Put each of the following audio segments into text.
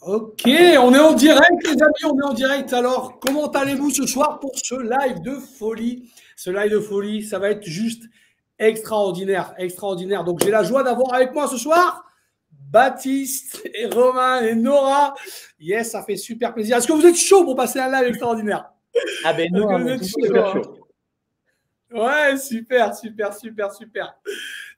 Ok, on est en direct, les amis, on est en direct. Alors, comment allez-vous ce soir pour ce live de folie? Ce live de folie, ça va être juste extraordinaire, extraordinaire. Donc, j'ai la joie d'avoir avec moi ce soir Baptiste et Romain et Nora. Yes, ça fait super plaisir. Est-ce que vous êtes chaud pour passer un live extraordinaire? Ah ben Est-ce nous, que on vous est êtes toujours chaud, super hein? chaud. Ouais, super, super, super, super.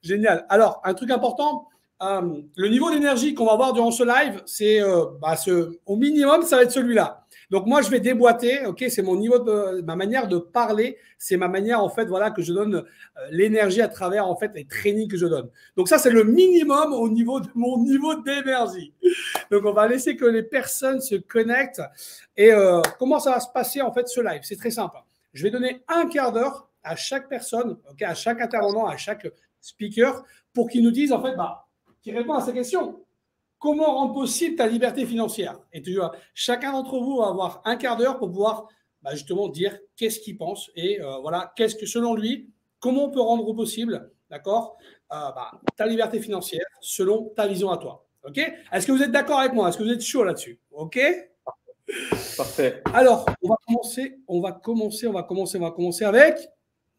Génial. Alors, un truc important, le niveau d'énergie qu'on va avoir durant ce live, c'est au minimum, ça va être celui-là. Donc moi, je vais déboîter, ok, c'est mon niveau de ma manière de parler, c'est ma manière en fait, voilà, que je donne l'énergie à travers en fait les trainings que je donne. Donc ça, c'est le minimum au niveau de mon niveau d'énergie. Donc on va laisser que les personnes se connectent. Et comment ça va se passer en fait ce live? C'est très simple. Je vais donner un quart d'heure à chaque personne, okay, à chaque intervenant, à chaque speaker, pour qu'ils nous disent, en fait, qu'ils répondent à ces questions. Comment rendre possible ta liberté financière? Et tu vois, chacun d'entre vous va avoir un quart d'heure pour pouvoir justement dire qu'est-ce qu'il pense et voilà, qu'est-ce que selon lui, comment on peut rendre possible, d'accord, ta liberté financière selon ta vision à toi. Ok? Est-ce que vous êtes d'accord avec moi? Est-ce que vous êtes chaud là-dessus? Ok? Parfait. Alors, on va commencer avec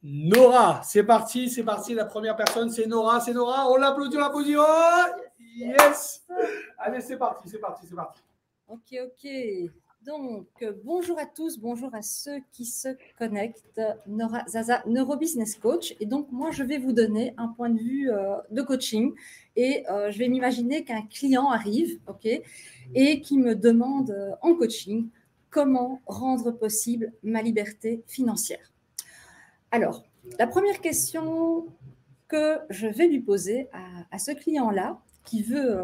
Nora. C'est parti, la première personne, c'est Nora, on l'applaudit, Oh, yes. Allez, c'est parti. Ok. Donc, bonjour à tous, bonjour à ceux qui se connectent. Nora Zaza, Neurobusiness Coach. Et donc, moi, je vais vous donner un point de vue de coaching. Et je vais m'imaginer qu'un client arrive, ok, et qui me demande en coaching comment rendre possible ma liberté financière. Alors, la première question que je vais lui poser à ce client-là qui veut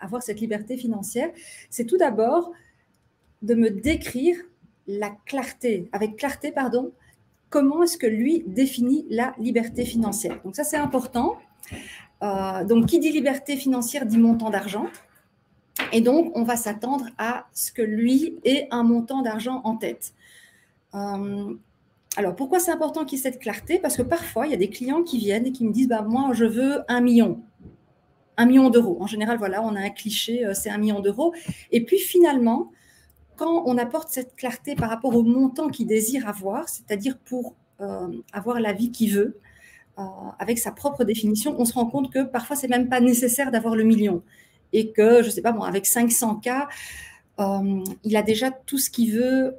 avoir cette liberté financière, c'est tout d'abord de me décrire avec clarté, comment est-ce que lui définit la liberté financière. Donc ça, c'est important. Donc, qui dit liberté financière dit montant d'argent. Et donc, on va s'attendre à ce que lui ait un montant d'argent en tête. Alors, pourquoi c'est important qu'il y ait cette clarté? Parce que parfois, il y a des clients qui viennent et qui me disent moi, je veux 1 million. 1 million d'euros. En général, voilà, on a un cliché, c'est 1 million d'euros. Et puis, finalement, quand on apporte cette clarté par rapport au montant qu'il désire avoir, c'est-à-dire pour avoir la vie qu'il veut, avec sa propre définition, on se rend compte que parfois, c'est même pas nécessaire d'avoir le million. Et que, je sais pas, avec 500K, il a déjà tout ce qu'il veut,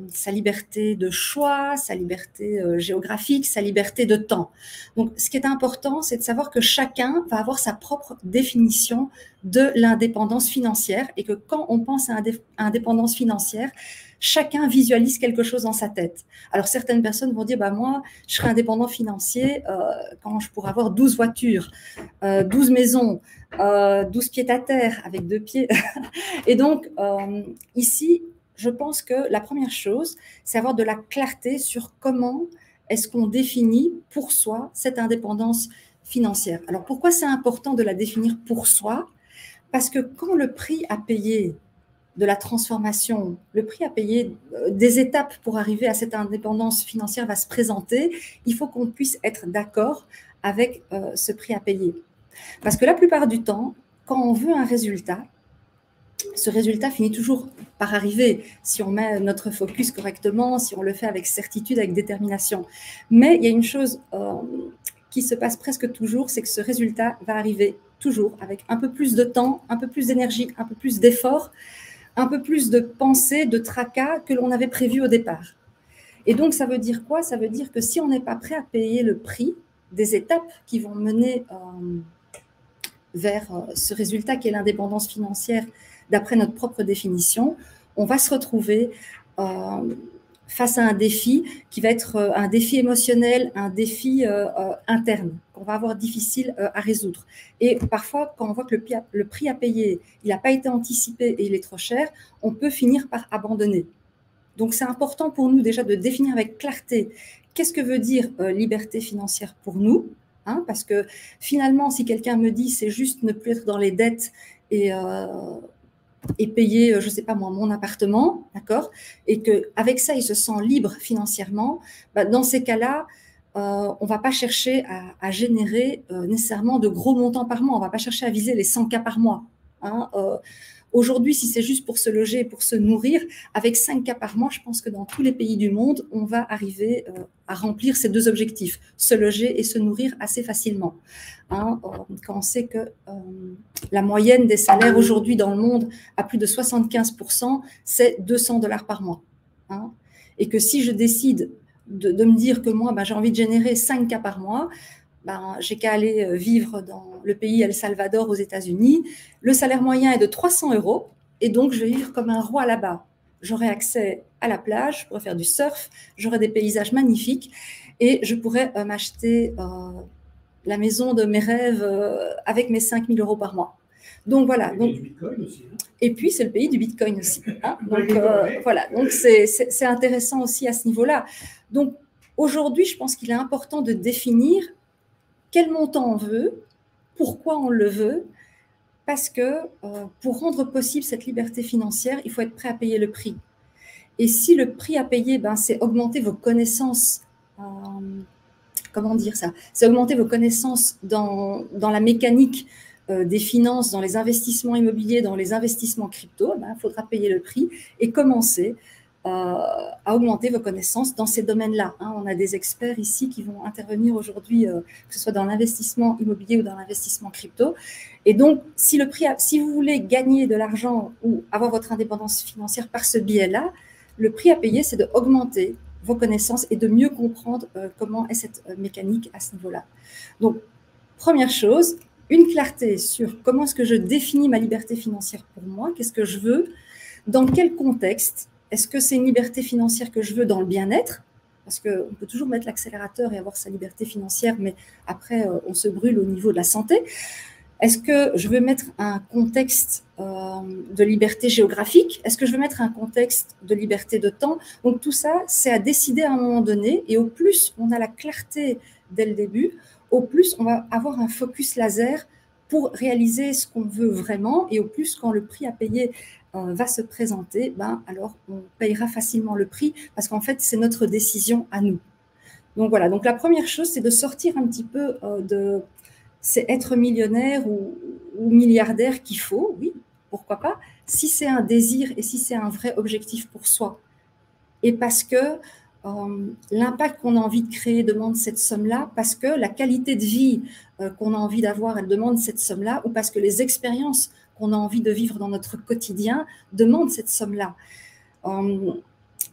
sa liberté de choix, sa liberté géographique, sa liberté de temps. Donc, ce qui est important, c'est de savoir que chacun va avoir sa propre définition de l'indépendance financière et que quand on pense à indépendance financière, chacun visualise quelque chose dans sa tête. Alors, certaines personnes vont dire, moi, je serai indépendant financier quand je pourrai avoir 12 voitures, 12 maisons, 12 pieds à terre avec 2 pieds. Et donc, ici, je pense que la première chose, c'est avoir de la clarté sur comment est-ce qu'on définit pour soi cette indépendance financière. Alors, pourquoi c'est important de la définir pour soi? Parce que quand le prix à payer de la transformation, le prix à payer des étapes pour arriver à cette indépendance financière va se présenter, il faut qu'on puisse être d'accord avec ce prix à payer. Parce que la plupart du temps, quand on veut un résultat, ce résultat finit toujours par arriver si on met notre focus correctement, si on le fait avec certitude, avec détermination. Mais il y a une chose qui se passe presque toujours, c'est que ce résultat va arriver toujours avec un peu plus de temps, un peu plus d'énergie, un peu plus d'effort, un peu plus de pensée, de tracas que l'on avait prévu au départ. Et donc, ça veut dire quoi? Ça veut dire que si on n'est pas prêt à payer le prix des étapes qui vont mener vers ce résultat qui est l'indépendance financière d'après notre propre définition, on va se retrouver face à un défi qui va être un défi émotionnel, un défi interne, qu'on va avoir difficile à résoudre. Et parfois, quand on voit que le prix à payer, il n'a pas été anticipé et il est trop cher, on peut finir par abandonner. Donc, c'est important pour nous déjà de définir avec clarté qu'est-ce que veut dire liberté financière pour nous, parce que finalement, si quelqu'un me dit c'est juste ne plus être dans les dettes et payer, je ne sais pas moi, mon appartement, d'accord, et qu'avec ça, il se sent libre financièrement, dans ces cas-là, on ne va pas chercher à générer nécessairement de gros montants par mois. On ne va pas chercher à viser les 100K par mois. Hein. Aujourd'hui, si c'est juste pour se loger et pour se nourrir, avec 5 cas par mois, je pense que dans tous les pays du monde, on va arriver à remplir ces deux objectifs, se loger et se nourrir assez facilement. Hein, quand on sait que la moyenne des salaires aujourd'hui dans le monde, à plus de 75%, c'est 200 $ par mois. Hein, et que si je décide de me dire que moi, j'ai envie de générer 5 cas par mois, j'ai qu'à aller vivre dans le pays El Salvador aux États-Unis. Le salaire moyen est de 300 € et donc je vais vivre comme un roi là-bas. J'aurai accès à la plage, je pourrai faire du surf, j'aurai des paysages magnifiques et je pourrais m'acheter la maison de mes rêves avec mes 5 000 € par mois. Donc voilà. Donc, du Bitcoin aussi. Hein. Et puis c'est le pays du Bitcoin aussi. Hein. Donc voilà. Donc c'est intéressant aussi à ce niveau-là. Donc aujourd'hui, je pense qu'il est important de définir quel montant on veut, pourquoi on le veut, parce que pour rendre possible cette liberté financière, il faut être prêt à payer le prix. Et si le prix à payer, c'est augmenter vos connaissances, comment dire ça, c'est augmenter vos connaissances dans la mécanique des finances, dans les investissements immobiliers, dans les investissements crypto, il faudra payer le prix et commencer à augmenter vos connaissances dans ces domaines-là. Hein. On a des experts ici qui vont intervenir aujourd'hui, que ce soit dans l'investissement immobilier ou dans l'investissement crypto. Et donc, si vous voulez gagner de l'argent ou avoir votre indépendance financière par ce biais-là, le prix à payer, c'est d'augmenter vos connaissances et de mieux comprendre comment est cette mécanique à ce niveau-là. Donc, première chose, une clarté sur comment est-ce que je définis ma liberté financière pour moi, qu'est-ce que je veux, dans quel contexte. Est-ce que c'est une liberté financière que je veux dans le bien-être? Parce qu'on peut toujours mettre l'accélérateur et avoir sa liberté financière, mais après, on se brûle au niveau de la santé. Est-ce que je veux mettre un contexte de liberté géographique? Est-ce que je veux mettre un contexte de liberté de temps? Donc tout ça, c'est à décider à un moment donné. Et au plus on a la clarté dès le début, au plus on va avoir un focus laser pour réaliser ce qu'on veut vraiment. Et au plus, quand le prix à payer va se présenter, alors on payera facilement le prix parce qu'en fait, c'est notre décision à nous. Donc voilà, donc la première chose, c'est de sortir un petit peu c'est être millionnaire ou milliardaire qu'il faut, oui, pourquoi pas, si c'est un désir et si c'est un vrai objectif pour soi. Et parce que l'impact qu'on a envie de créer demande cette somme-là, parce que la qualité de vie qu'on a envie d'avoir, elle demande cette somme-là, ou parce que les expériences qu'on a envie de vivre dans notre quotidien demandent cette somme-là.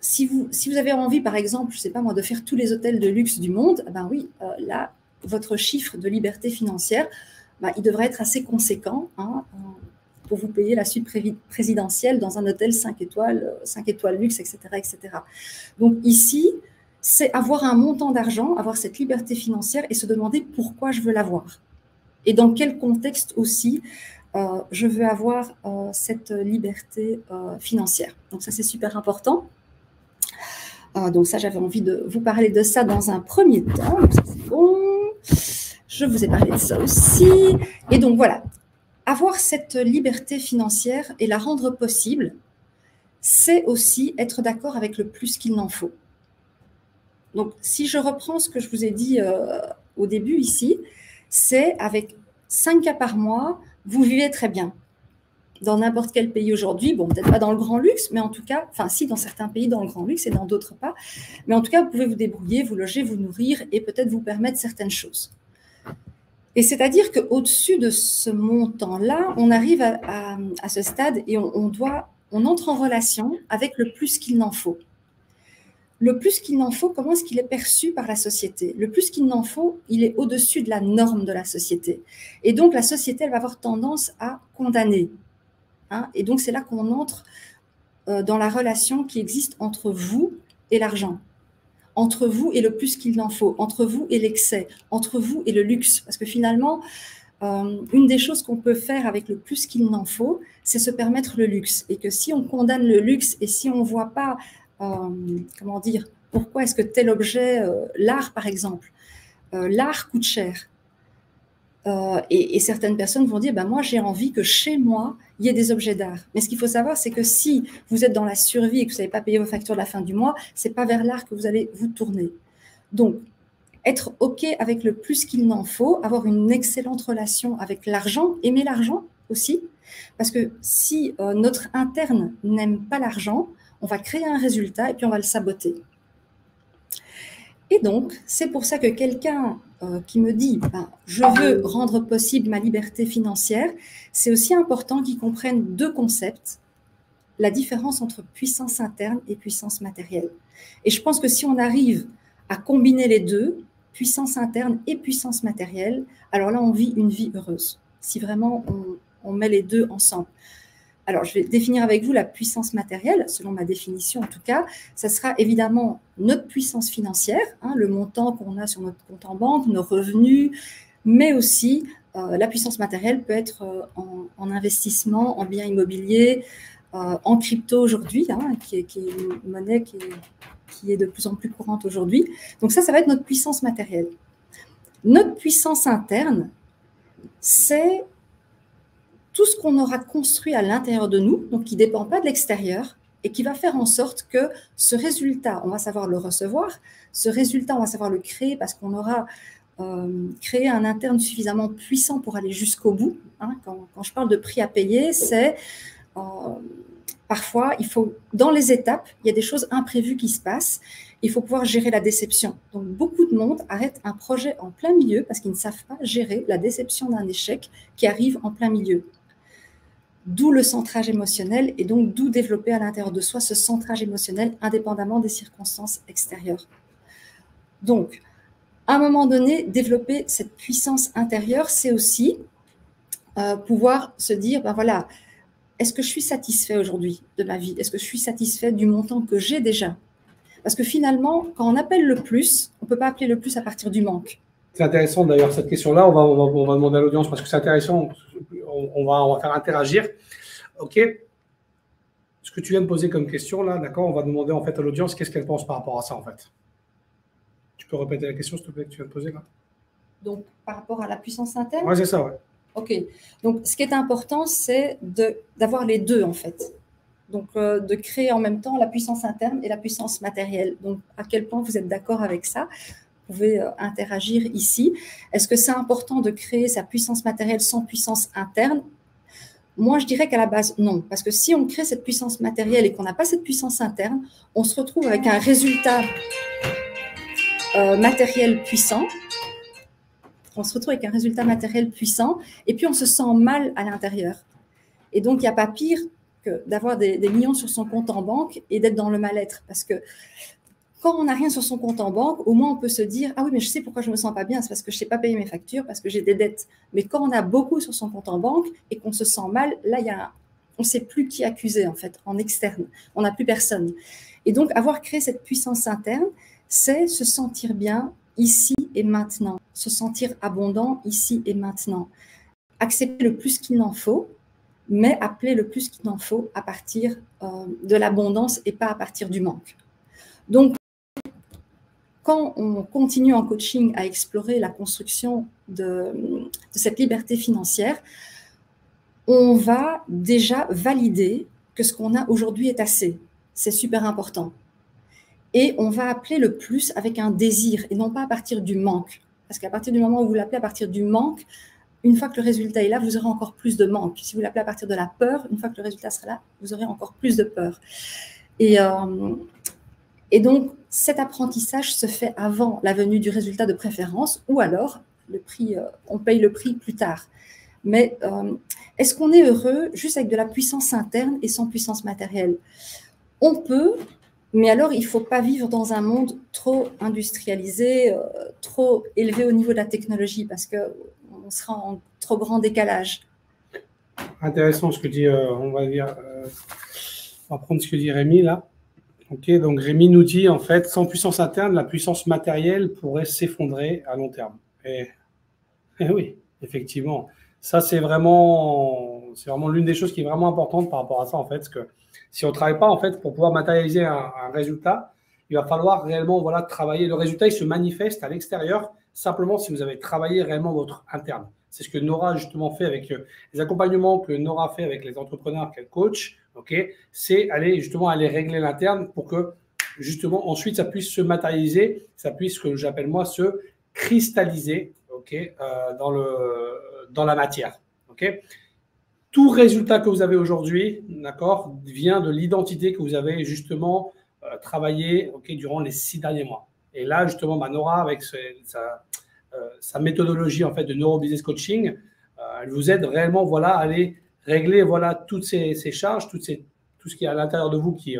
Si vous avez envie, par exemple, je ne sais pas moi, de faire tous les hôtels de luxe du monde, oui, là, votre chiffre de liberté financière, il devrait être assez conséquent pour vous payer la suite présidentielle dans un hôtel 5 étoiles luxe, etc., etc. Donc ici, c'est avoir un montant d'argent, avoir cette liberté financière et se demander pourquoi je veux l'avoir. Et dans quel contexte aussi je veux avoir cette liberté financière. Donc ça, c'est super important. Donc ça, j'avais envie de vous parler de ça dans un premier temps. Donc ça, c'est bon. Je vous ai parlé de ça aussi. Et donc voilà, avoir cette liberté financière et la rendre possible, c'est aussi être d'accord avec le plus qu'il n'en faut. Donc si je reprends ce que je vous ai dit au début ici, c'est avec 5 cas par mois, vous vivez très bien. Dans n'importe quel pays aujourd'hui, bon, peut-être pas dans le grand luxe, mais en tout cas, enfin si, dans certains pays dans le grand luxe et dans d'autres pas, mais en tout cas, vous pouvez vous débrouiller, vous loger, vous nourrir et peut-être vous permettre certaines choses. Et c'est-à-dire qu'au-dessus de ce montant-là, on arrive à ce stade et on entre en relation avec le plus qu'il n'en faut. Le plus qu'il n'en faut, comment est-ce qu'il est perçu par la société? Le plus qu'il n'en faut, il est au-dessus de la norme de la société. Et donc, la société, elle va avoir tendance à condamner. Et donc, c'est là qu'on entre dans la relation qui existe entre vous et l'argent, entre vous et le plus qu'il en faut, entre vous et l'excès, entre vous et le luxe. Parce que finalement, une des choses qu'on peut faire avec le plus qu'il n'en faut, c'est se permettre le luxe. Et que si on condamne le luxe et si on ne voit pas, comment dire, pourquoi est-ce que tel objet, l'art par exemple, l'art coûte cher. Et certaines personnes vont dire, moi j'ai envie que chez moi, il y ait des objets d'art. Mais ce qu'il faut savoir, c'est que si vous êtes dans la survie et que vous n'avez pas payé vos factures de la fin du mois, ce n'est pas vers l'art que vous allez vous tourner. Donc, être OK avec le plus qu'il n'en faut, avoir une excellente relation avec l'argent, aimer l'argent, aussi. Parce que si notre interne n'aime pas l'argent, on va créer un résultat et puis on va le saboter. Et donc, c'est pour ça que quelqu'un qui me dit je veux rendre possible ma liberté financière, c'est aussi important qu'il comprenne deux concepts, la différence entre puissance interne et puissance matérielle. Et je pense que si on arrive à combiner les deux, puissance interne et puissance matérielle, alors là, on vit une vie heureuse. Si vraiment on met les deux ensemble. Alors, je vais définir avec vous la puissance matérielle, selon ma définition en tout cas. Ça sera évidemment notre puissance financière, le montant qu'on a sur notre compte en banque, nos revenus, mais aussi la puissance matérielle peut être en investissement, en biens immobiliers, en crypto aujourd'hui, qui est une monnaie qui est de plus en plus courante aujourd'hui. Donc ça va être notre puissance matérielle. Notre puissance interne, c'est tout ce qu'on aura construit à l'intérieur de nous, donc qui ne dépend pas de l'extérieur, et qui va faire en sorte que ce résultat, on va savoir le recevoir, ce résultat, on va savoir le créer parce qu'on aura créé un interne suffisamment puissant pour aller jusqu'au bout. Quand je parle de prix à payer, c'est parfois, dans les étapes, il y a des choses imprévues qui se passent. Il faut pouvoir gérer la déception. Donc, beaucoup de monde arrête un projet en plein milieu parce qu'ils ne savent pas gérer la déception d'un échec qui arrive en plein milieu. D'où le centrage émotionnel et donc d'où développer à l'intérieur de soi ce centrage émotionnel indépendamment des circonstances extérieures. Donc, à un moment donné, développer cette puissance intérieure, c'est aussi pouvoir se dire, voilà, est-ce que je suis satisfait aujourd'hui de ma vie? Est-ce que je suis satisfait du montant que j'ai déjà? Parce que finalement, quand on appelle le plus, on ne peut pas appeler le plus à partir du manque. C'est intéressant d'ailleurs cette question-là. On va demander à l'audience parce que c'est intéressant. On va faire interagir. OK. Ce que tu viens de poser comme question là, d'accord, on va demander en fait à l'audience qu'est-ce qu'elle pense par rapport à ça en fait. Tu peux répéter la question s'il te plaît que tu viens de poser là? Donc, par rapport à la puissance interne? Oui, c'est ça, ouais. OK. Donc, ce qui est important, c'est d'avoir les deux en fait. Donc, de créer en même temps la puissance interne et la puissance matérielle. Donc, à quel point vous êtes d'accord avec ça? Vous pouvez interagir ici. Est-ce que c'est important de créer sa puissance matérielle sans puissance interne? Moi, je dirais qu'à la base, non. Parce que si on crée cette puissance matérielle et qu'on n'a pas cette puissance interne, on se retrouve avec un résultat matériel puissant. On se retrouve avec un résultat matériel puissant et puis on se sent mal à l'intérieur. Et donc, il n'y a pas pire que d'avoir des millions sur son compte en banque et d'être dans le mal-être. Parce que quand on n'a rien sur son compte en banque, au moins on peut se dire « Ah oui, mais je sais pourquoi je ne me sens pas bien, c'est parce que je ne sais pas payer mes factures, parce que j'ai des dettes. » Mais quand on a beaucoup sur son compte en banque et qu'on se sent mal, là, on ne sait plus qui accuser en fait, en externe. On n'a plus personne. Et donc, avoir créé cette puissance interne, c'est se sentir bien ici et maintenant, se sentir abondant ici et maintenant. Accepter le plus qu'il en faut, mais appeler le plus qu'il en faut à partir de l'abondance et pas à partir du manque. Donc, quand on continue en coaching à explorer la construction de cette liberté financière, on va déjà valider que ce qu'on a aujourd'hui est assez. C'est super important. Et on va appeler le plus avec un désir et non pas à partir du manque. Parce qu'à partir du moment où vous l'appelez à partir du manque, une fois que le résultat est là, vous aurez encore plus de manque. Si vous l'appelez à partir de la peur, une fois que le résultat sera là, vous aurez encore plus de peur. Et donc, cet apprentissage se fait avant la venue du résultat de préférence ou alors on paye le prix plus tard. Mais est-ce qu'on est heureux juste avec de la puissance interne et sans puissance matérielle? On peut, mais alors il ne faut pas vivre dans un monde trop industrialisé, trop élevé au niveau de la technologie parce qu'on sera en trop grand décalage. Intéressant ce que dit, on va prendre ce que dit Rémi là. Ok, donc Rémi nous dit en fait, sans puissance interne, la puissance matérielle pourrait s'effondrer à long terme. Et oui, effectivement, ça c'est vraiment l'une des choses qui est vraiment importante par rapport à ça en fait, parce que si on ne travaille pas en fait pour pouvoir matérialiser un résultat, il va falloir réellement travailler. Le résultat il se manifeste à l'extérieur simplement si vous avez travaillé réellement votre interne. C'est ce que Nora justement fait avec les accompagnements que Nora fait avec les entrepreneurs qu'elle coach. Okay, c'est aller régler l'interne pour que justement ensuite ça puisse se matérialiser, ça puisse, ce que j'appelle moi, se cristalliser dans la matière. Okay. tout résultat que vous avez aujourd'hui, d'accord, vient de l'identité que vous avez justement travaillé durant les 6 derniers mois. Et là, justement, Nora, avec sa méthodologie en fait, de neurobusiness coaching, elle vous aide réellement à aller régler toutes ces charges, tout ce qui est à l'intérieur de vous qui,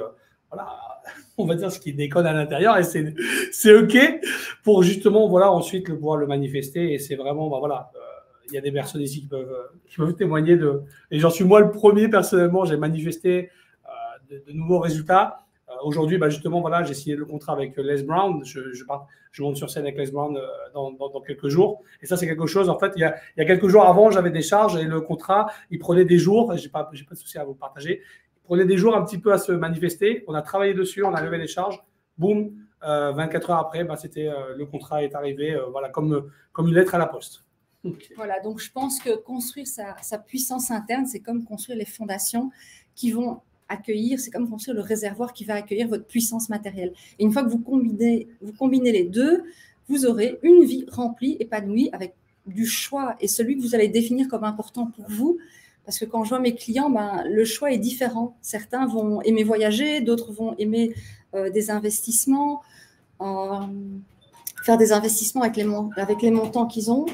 on va dire ce qui déconne à l'intérieur, et c'est OK pour justement ensuite pouvoir le manifester. Et c'est vraiment, il y a des personnes ici qui peuvent témoigner et j'en suis moi le premier personnellement, j'ai manifesté de nouveaux résultats. Aujourd'hui, justement, j'ai signé le contrat avec Les Brown. Je monte sur scène avec Les Brown dans quelques jours. Et ça, c'est quelque chose, en fait, il y a quelques jours avant, j'avais des charges et le contrat, il prenait des jours, je n'ai pas de souci à vous partager, il prenait des jours un petit peu à se manifester. On a travaillé dessus, on a levé les charges, boum, 24 heures après, c'était le contrat est arrivé, comme une lettre à la poste. Okay. Voilà, donc je pense que construire sa puissance interne, c'est comme construire les fondations qui vont accueillir, c'est comme construire le réservoir qui va accueillir votre puissance matérielle. Et une fois que vous combinez les deux, vous aurez une vie remplie, épanouie, avec du choix et celui que vous allez définir comme important pour vous. Parce que quand je vois mes clients, le choix est différent. Certains vont aimer voyager, d'autres vont aimer des investissements, faire des investissements avec les montants qu'ils ont.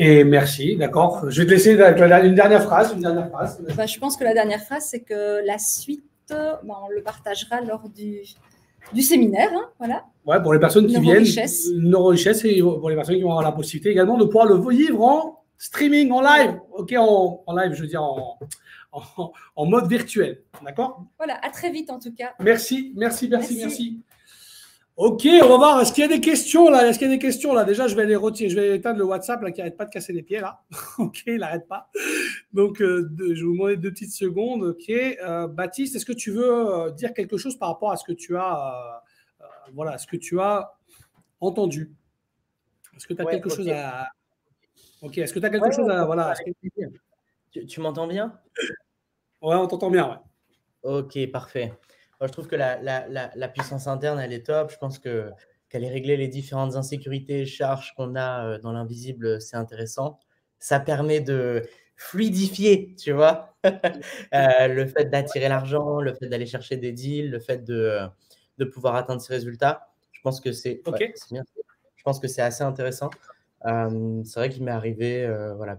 Et merci, d'accord. Je vais te laisser avec une dernière phrase. Je pense que la dernière phrase, c'est que la suite, on le partagera lors du séminaire. Hein, voilà. Ouais, pour les personnes qui viennent, Neurorichesse, et pour les personnes qui vont avoir la possibilité également de pouvoir le vivre en streaming, en live. OK, en live, je veux dire en mode virtuel. D'accord? Voilà, à très vite en tout cas. Merci. OK, on va voir. Est-ce qu'il y a des questions là? Déjà, je vais les retirer. Je vais éteindre le WhatsApp là, qui n'arrête pas de casser les pieds là. OK, il n'arrête pas. Donc, je vais vous demander 2 petites secondes. OK. Baptiste, est-ce que tu veux dire quelque chose par rapport à ce que tu as, ce que tu as entendu? Est-ce que tu as quelque chose à… OK. Est-ce que tu as quelque chose à… Tu m'entends bien? Ouais, on t'entend bien. Ouais. OK, parfait. Moi, je trouve que la puissance interne, elle est top. Je pense qu'aller régler les différentes insécurités et charges qu'on a dans l'invisible, c'est intéressant. Ça permet de fluidifier, tu vois, le fait d'attirer l'argent, le fait d'aller chercher des deals, le fait de pouvoir atteindre ces résultats. Je pense que c'est bien. Je pense que c'est assez intéressant. C'est vrai qu'il m'est arrivé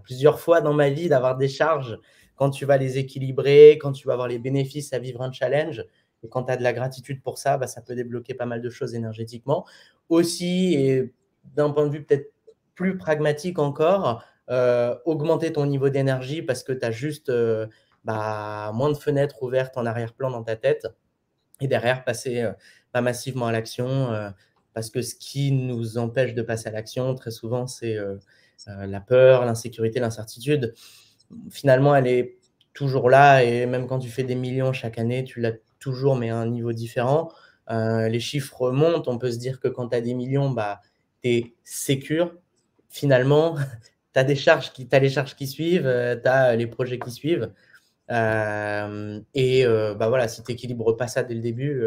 plusieurs fois dans ma vie d'avoir des charges quand tu vas les équilibrer, quand tu vas avoir les bénéfices à vivre un challenge. Et quand tu as de la gratitude pour ça, ça peut débloquer pas mal de choses énergétiquement. Aussi, et d'un point de vue peut-être plus pragmatique encore, augmenter ton niveau d'énergie parce que tu as juste moins de fenêtres ouvertes en arrière-plan dans ta tête. Et derrière, passer massivement à l'action. Parce que ce qui nous empêche de passer à l'action, très souvent, c'est la peur, l'insécurité, l'incertitude. Finalement, elle est toujours là. Et même quand tu fais des millions chaque année, tu l'as toujours, mais à un niveau différent. Les chiffres montent. On peut se dire que quand tu as des millions, tu es sécure. Finalement, tu as les charges qui suivent, tu as les projets qui suivent. Si tu n'équilibres pas ça dès le début,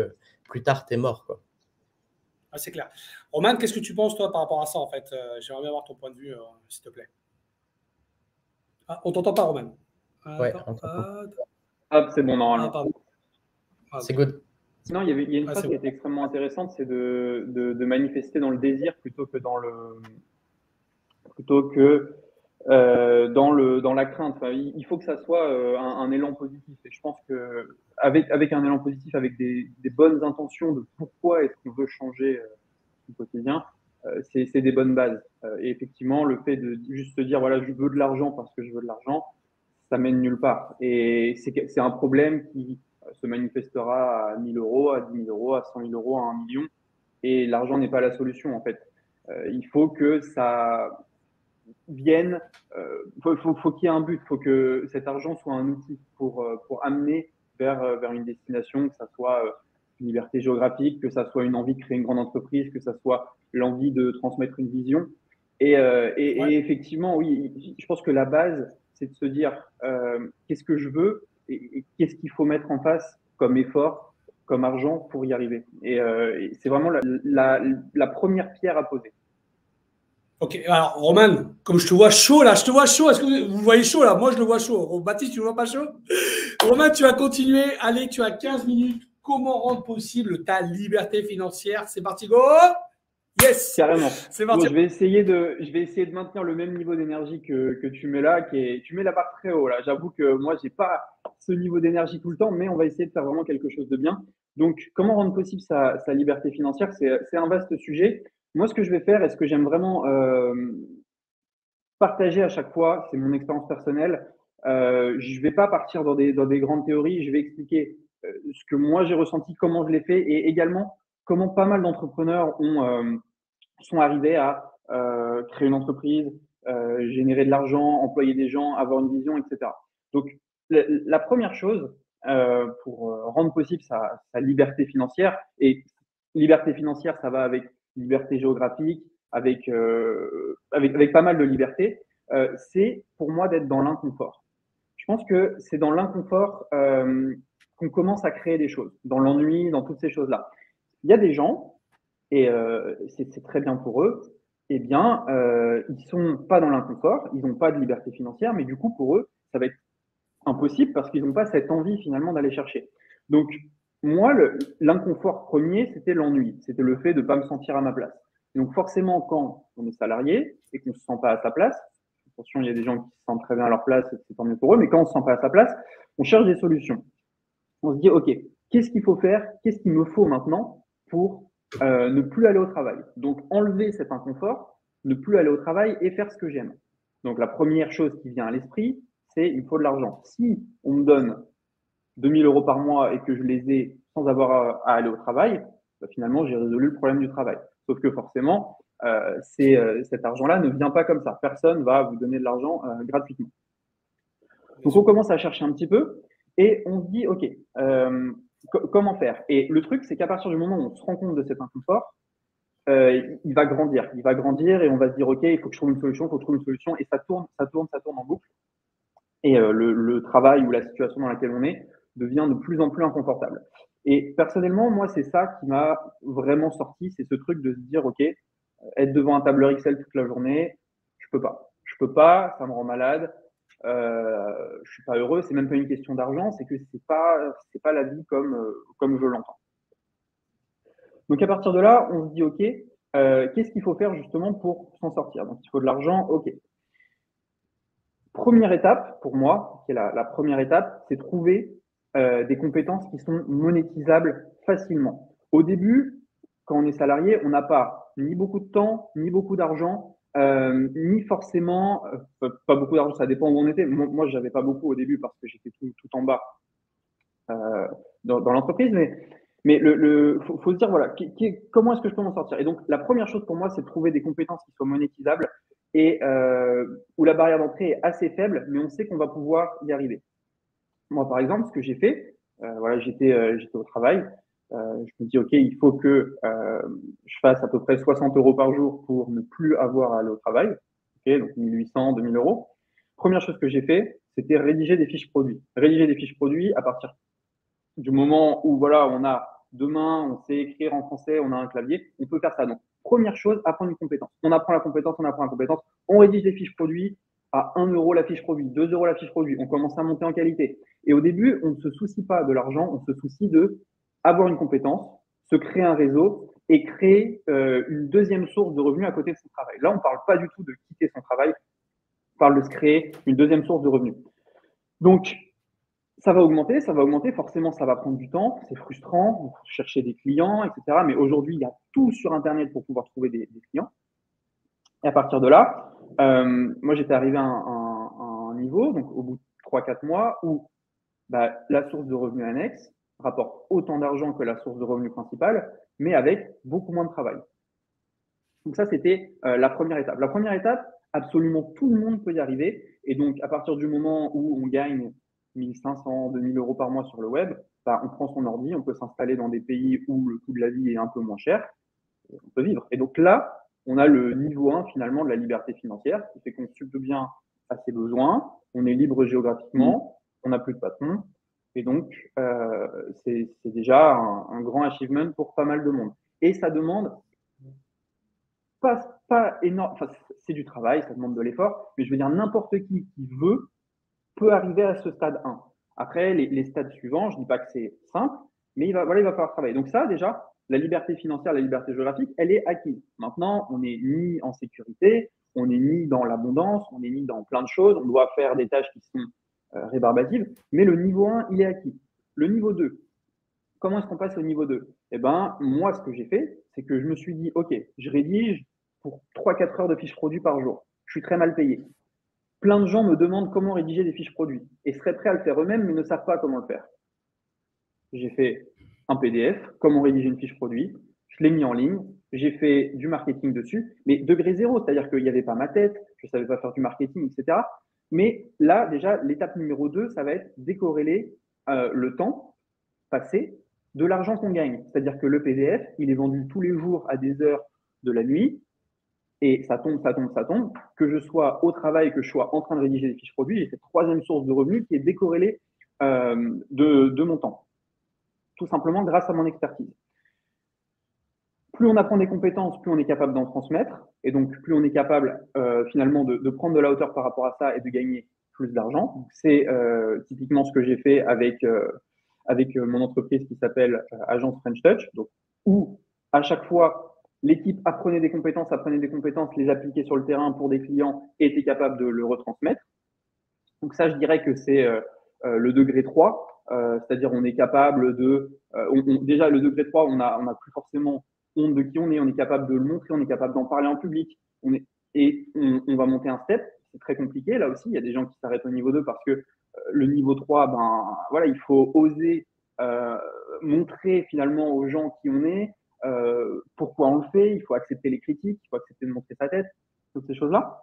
plus tard, tu es mort, quoi. Ah, c'est clair. Roman, qu'est-ce que tu penses, toi, par rapport à ça, en fait? J'aimerais bien avoir ton point de vue, s'il te plaît. Ah, on t'entend pas, Roman. Ouais, c'est bon, normalement. C'est good. Sinon, il y a une phrase qui est extrêmement intéressante, c'est de manifester dans le désir plutôt que dans la crainte. Enfin, il faut que ça soit un élan positif. Et je pense que avec un élan positif, avec des bonnes intentions de pourquoi est-ce qu'on veut changer son quotidien, c'est des bonnes bases. Et effectivement, le fait de juste se dire voilà, je veux de l'argent parce que je veux de l'argent, ça mène nulle part. Et c'est un problème qui se manifestera à 1 000 euros, à 10 000 euros, à 100 000 euros, à 1 million. Et l'argent n'est pas la solution, en fait. Il faut que ça vienne, faut qu'il y ait un but, faut que cet argent soit un outil pour amener vers une destination, que ça soit une liberté géographique, que ça soit une envie de créer une grande entreprise, que ça soit l'envie de transmettre une vision. Et effectivement, oui, je pense que la base, c'est de se dire qu'est-ce que je veux et qu'est-ce qu'il faut mettre en face comme effort, comme argent pour y arriver. Et c'est vraiment la première pierre à poser. Ok, alors Roman, comme je te vois chaud là, je te vois chaud. Est-ce que vous voyez chaud là? Moi, je le vois chaud. Baptiste, tu ne vois pas chaud? Roman, tu vas continuer. Allez, tu as 15 minutes. Comment rendre possible ta liberté financière? C'est parti, go! Yes! Carrément. C'est parti. Bon, je vais essayer de maintenir le même niveau d'énergie que tu mets là, tu mets la barre très haut là. J'avoue que moi, j'ai pas ce niveau d'énergie tout le temps, mais on va essayer de faire vraiment quelque chose de bien. Donc, comment rendre possible sa liberté financière? C'est un vaste sujet. Moi, ce que je vais faire et ce que j'aime vraiment partager à chaque fois, c'est mon expérience personnelle. Je ne vais pas partir dans des grandes théories, je vais expliquer ce que moi j'ai ressenti, comment je l'ai fait et également comment pas mal d'entrepreneurs sont arrivés à créer une entreprise, générer de l'argent, employer des gens, avoir une vision, etc. Donc, la première chose pour rendre possible sa liberté financière, et liberté financière, ça va avec liberté géographique, avec pas mal de liberté, c'est pour moi d'être dans l'inconfort. Je pense que c'est dans l'inconfort qu'on commence à créer des choses, dans l'ennui, dans toutes ces choses-là. Il y a des gens, et c'est très bien pour eux, eh bien, ils sont pas dans l'inconfort, ils n'ont pas de liberté financière, mais du coup, pour eux, ça va être impossible parce qu'ils n'ont pas cette envie finalement d'aller chercher. Donc, moi, l'inconfort premier, c'était l'ennui, c'était le fait de ne pas me sentir à ma place. Donc, forcément, quand on est salarié et qu'on ne se sent pas à sa place, attention, il y a des gens qui se sentent très bien à leur place, c'est tant mieux pour eux, mais quand on ne se sent pas à sa place, on cherche des solutions. On se dit, OK, qu'est-ce qu'il faut faire? Qu'est-ce qu'il me faut maintenant pour ne plus aller au travail? Donc, enlever cet inconfort, ne plus aller au travail et faire ce que j'aime. Donc, la première chose qui vient à l'esprit, c'est il me faut de l'argent. Si on me donne 2000 euros par mois et que je les ai sans avoir à aller au travail, bah, finalement, j'ai résolu le problème du travail. Sauf que forcément, cet argent-là ne vient pas comme ça. Personne ne va vous donner de l'argent gratuitement. Donc, on commence à chercher un petit peu et on se dit, OK, comment faire? Et le truc, c'est qu'à partir du moment où on se rend compte de cet inconfort, il va grandir. Il va grandir et on va se dire, OK, il faut que je trouve une solution, il faut que je trouve une solution. Et ça tourne en boucle. Et le travail ou la situation dans laquelle on est devient de plus en plus inconfortable. Et personnellement, moi, c'est ça qui m'a vraiment sorti, c'est ce truc de se dire, OK, être devant un tableur Excel toute la journée, je peux pas. Je peux pas, ça me rend malade. Je suis pas heureux. C'est même pas une question d'argent, c'est que c'est pas la vie comme je l'entends. Donc à partir de là, on se dit OK, qu'est-ce qu'il faut faire justement pour s'en sortir? Donc il faut de l'argent, OK. Première étape pour moi, qui est la première étape, c'est trouver des compétences qui sont monétisables facilement. Au début, quand on est salarié, on n'a pas ni beaucoup de temps, ni beaucoup d'argent, ni forcément, pas beaucoup d'argent, ça dépend où on était. Moi, j'avais pas beaucoup au début parce que j'étais tout en bas dans l'entreprise, mais faut se dire, voilà, comment est-ce que je peux m'en sortir? Et donc, la première chose pour moi, c'est de trouver des compétences qui soient monétisables et où la barrière d'entrée est assez faible, mais on sait qu'on va pouvoir y arriver. Moi, par exemple, ce que j'ai fait, voilà, j'étais au travail, je me dis, OK, il faut que je fasse à peu près 60 euros par jour pour ne plus avoir à aller au travail. OK, donc 1800, 2000 euros. Première chose que j'ai fait, c'était rédiger des fiches produits. Rédiger des fiches produits à partir du moment où voilà, on a deux mains, on sait écrire en français, on a un clavier, on peut faire ça. Donc, première chose, apprendre une compétence. On apprend la compétence, on rédige des fiches produits à 1 euro la fiche produit, 2 euros la fiche produit. On commence à monter en qualité. Et au début, on ne se soucie pas de l'argent, on se soucie de avoir une compétence, se créer un réseau et créer une deuxième source de revenus à côté de son travail. Là, on ne parle pas du tout de quitter son travail, on parle de se créer une deuxième source de revenus. Donc, ça va augmenter, forcément ça va prendre du temps, c'est frustrant, il faut chercher des clients, etc. Mais aujourd'hui, il y a tout sur Internet pour pouvoir trouver des clients. Et à partir de là, moi j'étais arrivé à un niveau, donc au bout de 3-4 mois, où la source de revenus annexe rapporte autant d'argent que la source de revenus principale, mais avec beaucoup moins de travail. Donc ça, c'était la première étape. La première étape, absolument tout le monde peut y arriver. Et donc, à partir du moment où on gagne 1500, 2000 euros par mois sur le web, on prend son ordi, on peut s'installer dans des pays où le coût de la vie est un peu moins cher, et on peut vivre. Et donc là, on a le niveau 1 finalement de la liberté financière, qui fait qu'on subvient à ses besoins, on est libre géographiquement, on n'a plus de patron, et donc c'est déjà un grand achievement pour pas mal de monde. Et ça demande pas pas énorme. Enfin, c'est du travail, ça demande de l'effort, mais je veux dire, n'importe qui veut peut arriver à ce stade 1. Après, les stades suivants, je ne dis pas que c'est simple, mais il va falloir travailler. Donc ça, déjà, la liberté financière, la liberté géographique, elle est acquise. Maintenant, on n'est ni en sécurité, on n'est ni dans l'abondance, on n'est ni dans plein de choses. On doit faire des tâches qui sont rébarbatives, mais le niveau 1, il est acquis. Le niveau 2, comment est-ce qu'on passe au niveau 2? Eh ben, moi, ce que j'ai fait, c'est que je me suis dit, OK, je rédige pour 3-4 heures de fiches produits par jour. Je suis très mal payé. Plein de gens me demandent comment rédiger des fiches produits et seraient prêts à le faire eux-mêmes, mais ne savent pas comment le faire. J'ai fait un PDF, comment rédiger une fiche produit, je l'ai mis en ligne, j'ai fait du marketing dessus, mais degré zéro, c'est-à-dire qu'il n'y avait pas ma tête, je ne savais pas faire du marketing, etc. Mais là, déjà, l'étape numéro 2, ça va être décorréler le temps passé de l'argent qu'on gagne. C'est-à-dire que le PDF, il est vendu tous les jours à des heures de la nuit, et ça tombe. Que je sois au travail, que je sois en train de rédiger des fiches produits, j'ai cette troisième source de revenus qui est décorrélée de mon temps. Tout simplement grâce à mon expertise. Plus on apprend des compétences, plus on est capable d'en transmettre. Et donc, plus on est capable finalement de prendre de la hauteur par rapport à ça et de gagner plus d'argent. C'est typiquement ce que j'ai fait avec mon entreprise qui s'appelle Agence French Touch. Donc, où à chaque fois, l'équipe apprenait des compétences, les appliquait sur le terrain pour des clients et était capable de le retransmettre. Donc ça, je dirais que c'est le degré 3, c'est-à-dire on est capable de… déjà, le degré 3, on a plus forcément honte de qui on est capable de le montrer, on est capable d'en parler en public. Et on va monter un step, c'est très compliqué. Là aussi, il y a des gens qui s'arrêtent au niveau 2 parce que le niveau 3, voilà, il faut oser montrer finalement aux gens qui on est, pourquoi on le fait, il faut accepter les critiques, il faut accepter de montrer sa tête, toutes ces choses-là.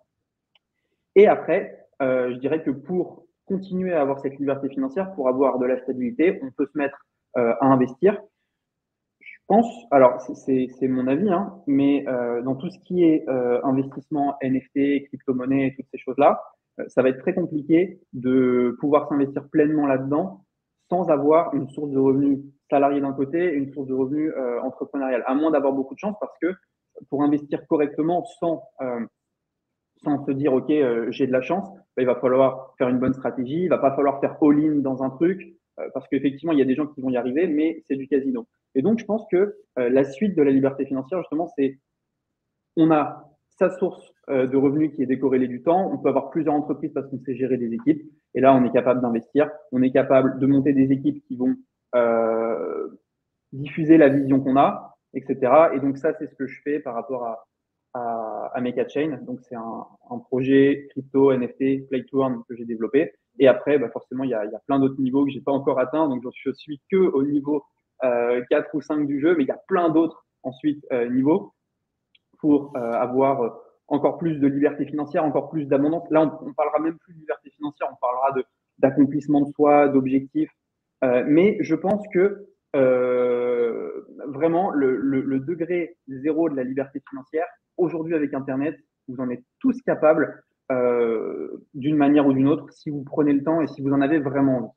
Et après, je dirais que pour continuer à avoir cette liberté financière, pour avoir de la stabilité, on peut se mettre à investir. Je pense, alors c'est mon avis, hein, mais dans tout ce qui est investissement, NFT, crypto-monnaie et toutes ces choses-là, ça va être très compliqué de pouvoir s'investir pleinement là-dedans sans avoir une source de revenus salarié d'un côté et une source de revenus entrepreneuriale, à moins d'avoir beaucoup de chance, parce que pour investir correctement sans se dire ok, j'ai de la chance, il va falloir faire une bonne stratégie, il va pas falloir faire all-in dans un truc, parce qu'effectivement il y a des gens qui vont y arriver, mais c'est du casino. Et donc je pense que la suite de la liberté financière, justement, c'est on a sa source de revenus qui est décorrélée du temps, on peut avoir plusieurs entreprises parce qu'on sait gérer des équipes, et là on est capable d'investir, on est capable de monter des équipes qui vont diffuser la vision qu'on a, etc. Et donc ça, c'est ce que je fais par rapport à MakeAChain. Donc c'est un projet crypto, NFT, Play to Earn que j'ai développé. Et après, forcément, il y a plein d'autres niveaux que j'ai pas encore atteints. Donc je suis que au niveau 4 ou 5 du jeu, mais il y a plein d'autres ensuite niveaux pour avoir encore plus de liberté financière, encore plus d'abondance. Là, on parlera même plus de liberté financière, on parlera d'accomplissement de soi, d'objectifs. Mais je pense que vraiment le degré zéro de la liberté financière, aujourd'hui avec Internet, vous en êtes tous capables d'une manière ou d'une autre si vous prenez le temps et si vous en avez vraiment envie.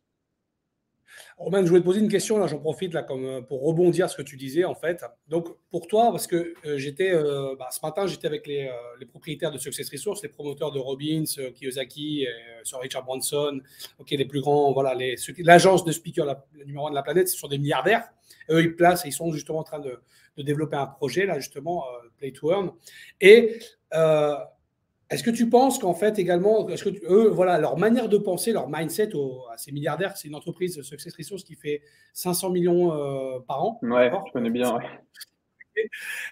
Romain, je voulais te poser une question, là, j'en profite là, pour rebondir sur ce que tu disais en fait. Donc pour toi, parce que ce matin, j'étais avec les propriétaires de Success Resource, les promoteurs de Robbins, Kiyosaki, Sir Richard Branson, les plus grands, voilà, l'agence de speakers, le numéro 1 de la planète, ce sont des milliardaires. Eux, ils sont justement en train de développer un projet, là, justement, Play to Earn. Et est-ce que tu penses qu'en fait également, eux, voilà, leur manière de penser, leur mindset à ces milliardaires, c'est une entreprise Success Resource qui fait 500 millions par an. Ouais, je connais bien. Ouais.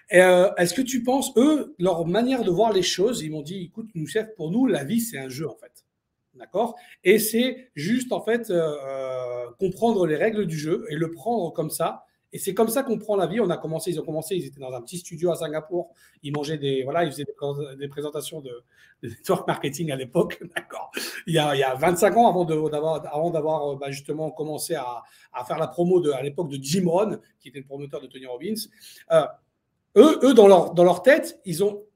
Et, est-ce que tu penses, eux, leur manière de voir les choses, ils m'ont dit, écoute, Youssef, pour nous, la vie, c'est un jeu en fait. D'accord? Et c'est juste en fait comprendre les règles du jeu et le prendre comme ça. Et c'est comme ça qu'on prend la vie. Ils ont commencé, ils étaient dans un petit studio à Singapour. Ils mangeaient ils faisaient des présentations de network marketing à l'époque, d'accord. Il y a 25 ans avant d'avoir justement commencé à faire la promo à l'époque de Jim Rohn, qui était le promoteur de Tony Robbins. Eux, dans leur tête,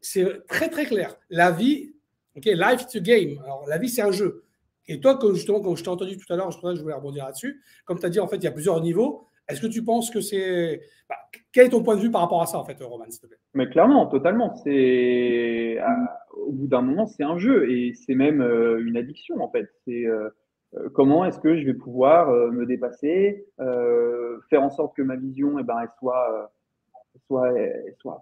c'est très très clair. La vie, life it's a game. Alors la vie c'est un jeu. Et toi, justement, comme je t'ai entendu tout à l'heure, je voulais rebondir là-dessus, comme tu as dit, en fait, il y a plusieurs niveaux. Est-ce que tu penses que c'est… quel est ton point de vue par rapport à ça, en fait, Roman, s'il te plaît? Mais clairement, totalement. Au bout d'un moment, c'est un jeu et c'est même une addiction en fait. C'est comment est-ce que je vais pouvoir me dépasser, faire en sorte que ma vision, elle soit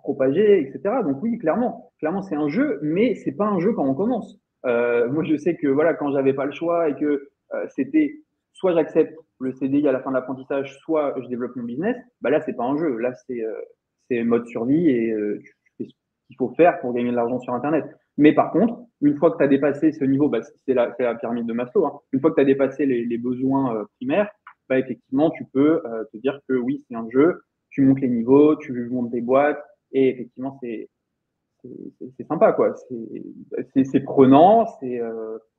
propagée, etc. Donc oui, clairement, c'est un jeu, mais c'est pas un jeu quand on commence. Moi, je sais que voilà, quand j'avais pas le choix et que c'était soit j'accepte le CDI à la fin de l'apprentissage, soit je développe mon business, bah là, c'est pas un jeu. Là, c'est mode survie et tu fais ce qu'il faut faire pour gagner de l'argent sur Internet. Mais par contre, une fois que tu as dépassé ce niveau, bah, c'est la pyramide de Maslow, hein. Une fois que tu as dépassé les besoins primaires, bah, effectivement, tu peux te dire que oui, c'est un jeu, tu montes les niveaux, tu montes des boîtes, et effectivement, c'est sympa, quoi. C'est prenant, c'est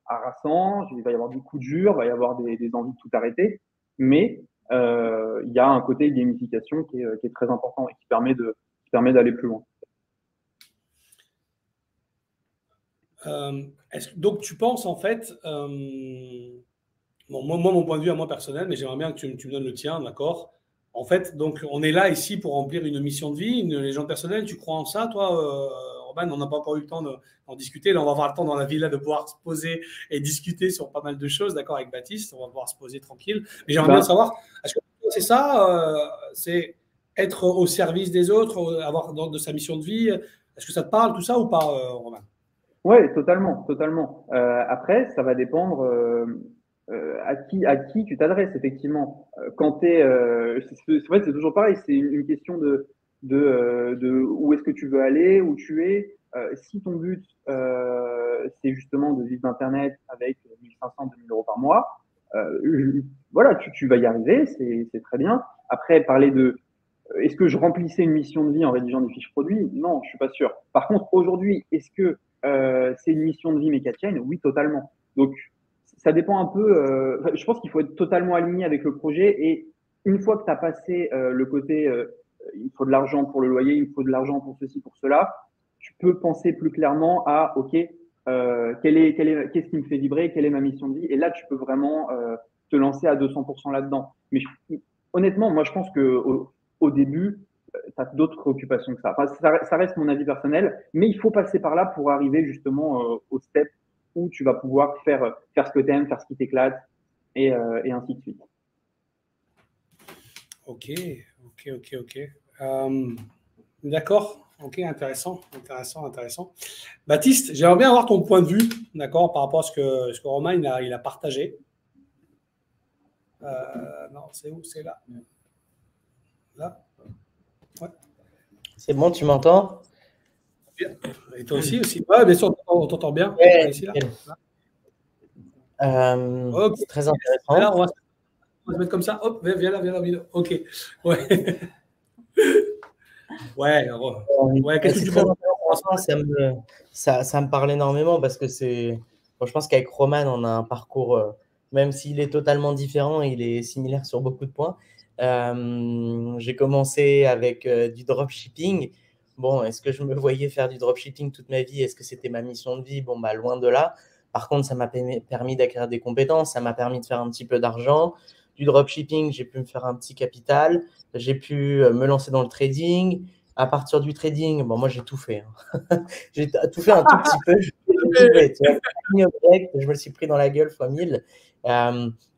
harassant, il va y avoir du coup dur, il va y avoir des envies de tout arrêter, mais il y a un côté gamification qui est très important et qui permet d'aller plus loin. Donc, tu penses en fait, bon, moi, mon point de vue à moi personnel, mais j'aimerais bien que tu me donnes le tien, d'accord? En fait, donc, on est là ici pour remplir une mission de vie, une légende personnelle. Tu crois en ça, toi, Roman? On n'a pas encore eu le temps d'en discuter. Là, on va avoir le temps dans la villa de pouvoir se poser et discuter sur pas mal de choses, d'accord, avec Baptiste. On va pouvoir se poser tranquille. Mais j'aimerais bien savoir, est-ce que c'est ça, c'est être au service des autres, avoir de sa mission de vie? Est-ce que ça te parle, tout ça, ou pas, Roman? Ouais, totalement, totalement. Après, ça va dépendre à qui tu t'adresses, effectivement. Quand tu es, en fait, c'est toujours pareil, c'est une question de où est-ce que tu veux aller, où tu es. Si ton but, c'est justement de vivre d'Internet avec 1500, 2000 euros par mois, voilà, tu vas y arriver, c'est très bien. Après, parler de est-ce que je remplissais une mission de vie en rédigeant des fiches produits? Non, je suis pas sûr. Par contre, aujourd'hui, est-ce que c'est une mission de vie méca chain? Oui, totalement. Donc, ça dépend un peu. Je pense qu'il faut être totalement aligné avec le projet. Et une fois que tu as passé le côté il faut de l'argent pour le loyer, il faut de l'argent pour ceci, pour cela, tu peux penser plus clairement à OK, qu'est-ce qui me fait vibrer, quelle est ma mission de vie? Et là, tu peux vraiment te lancer à 200% là-dedans. Mais honnêtement, moi, je pense que au début, tu as d'autres préoccupations que ça. Enfin, ça reste mon avis personnel, mais il faut passer par là pour arriver justement au step où tu vas pouvoir faire ce que tu aimes, faire ce qui t'éclate, et ainsi de suite. Ok. D'accord. Ok, intéressant. Baptiste, j'aimerais bien avoir ton point de vue, d'accord, par rapport à ce que Romain il a partagé. Non, c'est où? C'est là. Là. Ouais. C'est bon, tu m'entends? Et toi aussi? Ouais, bien sûr, on t'entend bien. Ouais, ici, là. Okay. C'est très intéressant. Là, on va se mettre comme ça. Hop, viens là. Ok. Ouais. Ouais. Qu'est-ce que tu penses? Ça me parle énormément parce que bon, je pense qu'avec Roman, on a un parcours, même s'il est totalement différent, il est similaire sur beaucoup de points. J'ai commencé avec du dropshipping. Bon, est-ce que je me voyais faire du dropshipping toute ma vie? Est-ce que c'était ma mission de vie? Bon, bah, loin de là. Par contre, ça m'a permis d'acquérir des compétences, ça m'a permis de faire un petit peu d'argent. Du dropshipping, j'ai pu me faire un petit capital, j'ai pu me lancer dans le trading. À partir du trading, bon, moi, j'ai tout fait. Hein. J'ai tout fait un tout petit peu. Je me le suis pris dans la gueule fois 1000.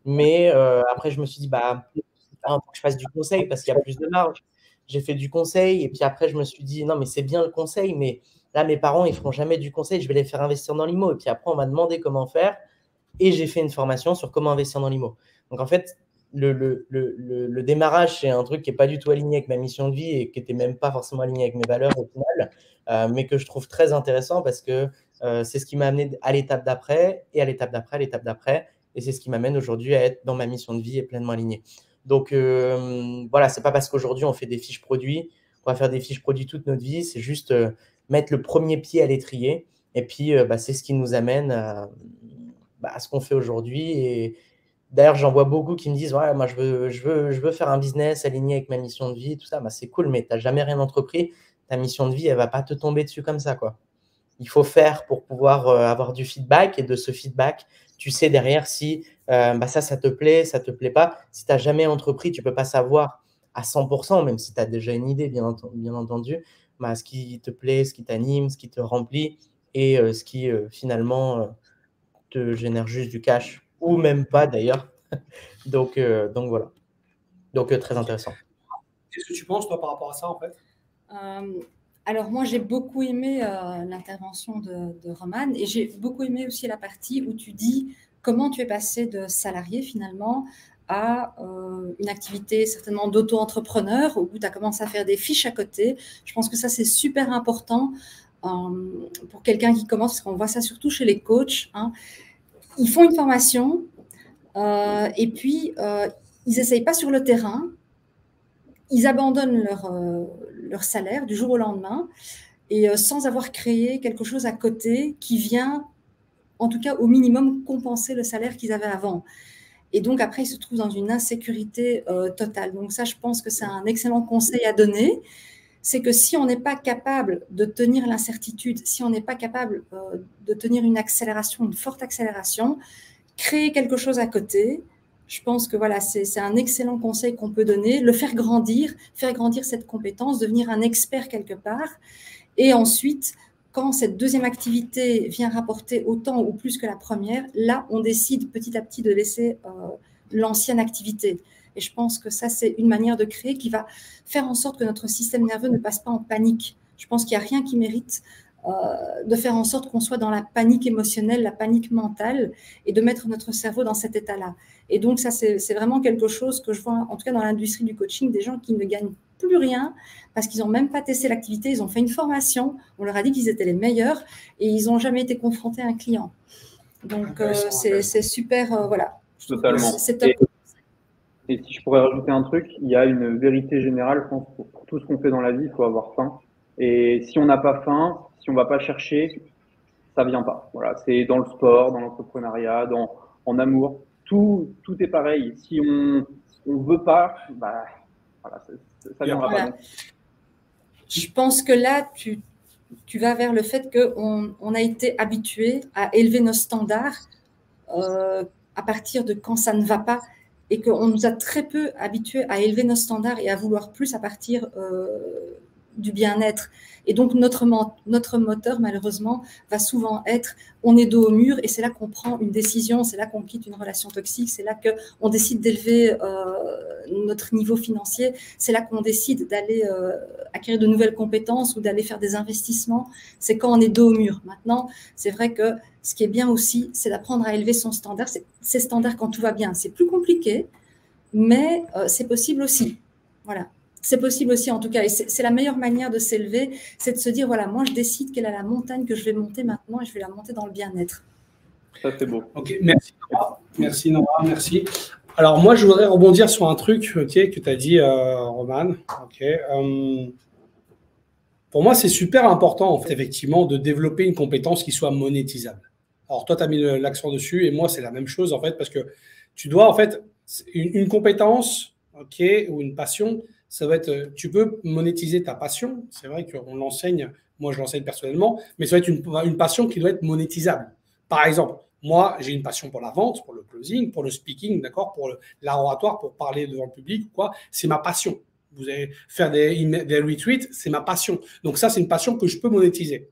Mais après, je me suis dit, il faut que je fasse du conseil parce qu'il y a plus de marge. J'ai fait du conseil et puis après, je me suis dit, non, mais c'est bien le conseil, mais là, mes parents, ils ne feront jamais du conseil, je vais les faire investir dans l'IMO. Et puis après, on m'a demandé comment faire et j'ai fait une formation sur comment investir dans l'IMO. Donc, en fait, le démarrage, c'est un truc qui n'est pas du tout aligné avec ma mission de vie et qui n'était même pas forcément aligné avec mes valeurs au final, mais que je trouve très intéressant parce que c'est ce qui m'a amené à l'étape d'après et à l'étape d'après, à l'étape d'après. Et c'est ce qui m'amène aujourd'hui à être dans ma mission de vie et pleinement aligné. Donc, voilà, ce n'est pas parce qu'aujourd'hui, on fait des fiches produits, on va faire des fiches produits toute notre vie. C'est juste mettre le premier pied à l'étrier. Et puis, c'est ce qui nous amène à ce qu'on fait aujourd'hui. Et d'ailleurs, j'en vois beaucoup qui me disent « Ouais, moi, je veux faire un business aligné avec ma mission de vie, tout ça. » C'est cool, mais tu n'as jamais rien entrepris. Ta mission de vie, elle ne va pas te tomber dessus comme ça, quoi. Il faut faire pour pouvoir avoir du feedback et de ce feedback, tu sais derrière si ça te plaît pas. Si tu n'as jamais entrepris, tu ne peux pas savoir à 100%, même si tu as déjà une idée, bien entendu, ce qui te plaît, ce qui t'anime, ce qui te remplit et ce qui finalement te génère juste du cash ou même pas d'ailleurs. donc voilà. Donc très intéressant. Qu'est-ce que tu penses toi par rapport à ça en fait? Alors moi j'ai beaucoup aimé l'intervention de Roman et j'ai beaucoup aimé aussi la partie où tu dis comment tu es passé de salarié finalement à une activité certainement d'auto-entrepreneur où tu as commencé à faire des fiches à côté. Je pense que ça c'est super important pour quelqu'un qui commence, parce qu'on voit ça surtout chez les coachs. Hein. Ils font une formation et puis ils n'essayent pas sur le terrain. Ils abandonnent leur salaire du jour au lendemain et sans avoir créé quelque chose à côté qui vient, en tout cas au minimum, compenser le salaire qu'ils avaient avant. Et donc après, ils se trouvent dans une insécurité totale. Donc ça, je pense que c'est un excellent conseil à donner. C'est que si on n'est pas capable de tenir l'incertitude, si on n'est pas capable de tenir une accélération, une forte accélération, créer quelque chose à côté, je pense que voilà, c'est un excellent conseil qu'on peut donner, le faire grandir cette compétence, devenir un expert quelque part. Et ensuite, quand cette deuxième activité vient rapporter autant ou plus que la première, là, on décide petit à petit de laisser l'ancienne activité. Et je pense que ça, c'est une manière de créer qui va faire en sorte que notre système nerveux ne passe pas en panique. Je pense qu'il n'y a rien qui mérite de faire en sorte qu'on soit dans la panique émotionnelle, la panique mentale, et de mettre notre cerveau dans cet état-là. Et donc ça, c'est vraiment quelque chose que je vois, en tout cas dans l'industrie du coaching, des gens qui ne gagnent plus rien parce qu'ils n'ont même pas testé l'activité, ils ont fait une formation, on leur a dit qu'ils étaient les meilleurs et ils n'ont jamais été confrontés à un client. Donc c'est super, voilà. Totalement. Et si je pourrais rajouter un truc, il y a une vérité générale, je pense, pour tout ce qu'on fait dans la vie, il faut avoir faim. Et si on n'a pas faim, si on ne va pas chercher, ça ne vient pas. Voilà, c'est dans le sport, dans l'entrepreneuriat, en amour. Tout est pareil. Si on ne veut pas, voilà, ça ne viendra pas. Je pense que là, tu vas vers le fait qu'on a été habitué à élever nos standards à partir de quand ça ne va pas et qu'on nous a très peu habitués à élever nos standards et à vouloir plus à partir du bien-être. Et donc, notre moteur, malheureusement, va souvent être on est dos au mur et c'est là qu'on prend une décision, c'est là qu'on quitte une relation toxique, c'est là qu'on décide d'élever notre niveau financier, c'est là qu'on décide d'aller acquérir de nouvelles compétences ou d'aller faire des investissements. C'est quand on est dos au mur. Maintenant, c'est vrai que ce qui est bien aussi, c'est d'apprendre à élever son standard. Ses standards quand tout va bien, c'est plus compliqué, mais c'est possible aussi. Voilà. C'est possible aussi, en tout cas, et c'est la meilleure manière de s'élever, c'est de se dire, voilà, moi, je décide quelle est la montagne que je vais monter maintenant et je vais la monter dans le bien-être. Ça, c'est beau. Ok, merci Nora. Merci Nora, merci. Alors, moi, je voudrais rebondir sur un truc que tu as dit, Roman. Pour moi, c'est super important, en fait, effectivement, de développer une compétence qui soit monétisable. Alors, toi, tu as mis l'accent dessus et moi, c'est la même chose, en fait, parce que tu dois, en fait, une compétence ou une passion, ça va être, tu peux monétiser ta passion. C'est vrai qu'on l'enseigne, moi je l'enseigne personnellement, mais ça va être une passion qui doit être monétisable. Par exemple, moi j'ai une passion pour la vente, pour le closing, pour le speaking, d'accord, pour l'art oratoire, pour parler devant le public, quoi. C'est ma passion. Vous allez faire des retweets, c'est ma passion. Donc ça, c'est une passion que je peux monétiser.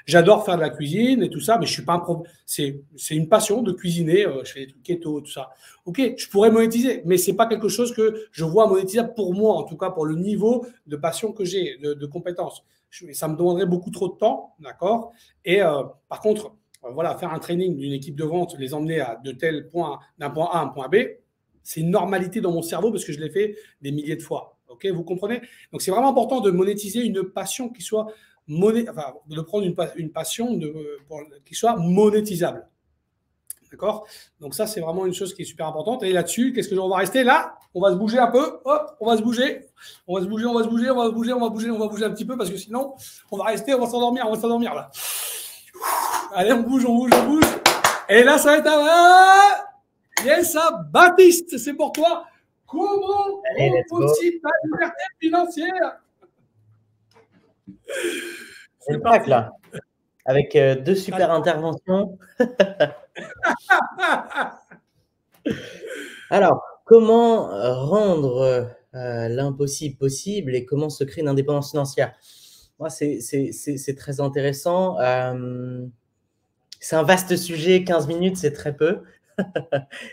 J'adore faire de la cuisine et tout ça, mais je suis pas un prof. C'est une passion de cuisiner. Je fais des trucs keto, tout ça. Ok, je pourrais monétiser, mais c'est pas quelque chose que je vois monétisable pour moi, en tout cas pour le niveau de passion que j'ai, de compétences. Ça me demanderait beaucoup trop de temps, d'accord. Et par contre, voilà, faire un training d'une équipe de vente, les emmener de tel point, d'un point A à un point B, c'est une normalité dans mon cerveau parce que je l'ai fait des milliers de fois. Ok, vous comprenez? Donc c'est vraiment important de monétiser une passion qui soit de prendre une passion qui soit monétisable. D'accord? Donc ça, c'est vraiment une chose qui est super importante. Et là-dessus, qu'est-ce que on va rester là? On va se bouger un peu. Hop, on va se bouger. On va se bouger, on va se bouger, on va bouger, on va bouger, on va bouger un petit peu parce que sinon, on va rester, on va s'endormir là. Allez, on bouge, on bouge, on bouge. Et là, ça va être un... Yes, Baptiste, c'est pour toi. Comment on possible la liberté financière? C'est le pack, là. avec 2 super interventions. Alors, comment rendre l'impossible possible et comment se créer une indépendance financière? Moi, c'est très intéressant. C'est un vaste sujet, 15 minutes, c'est très peu.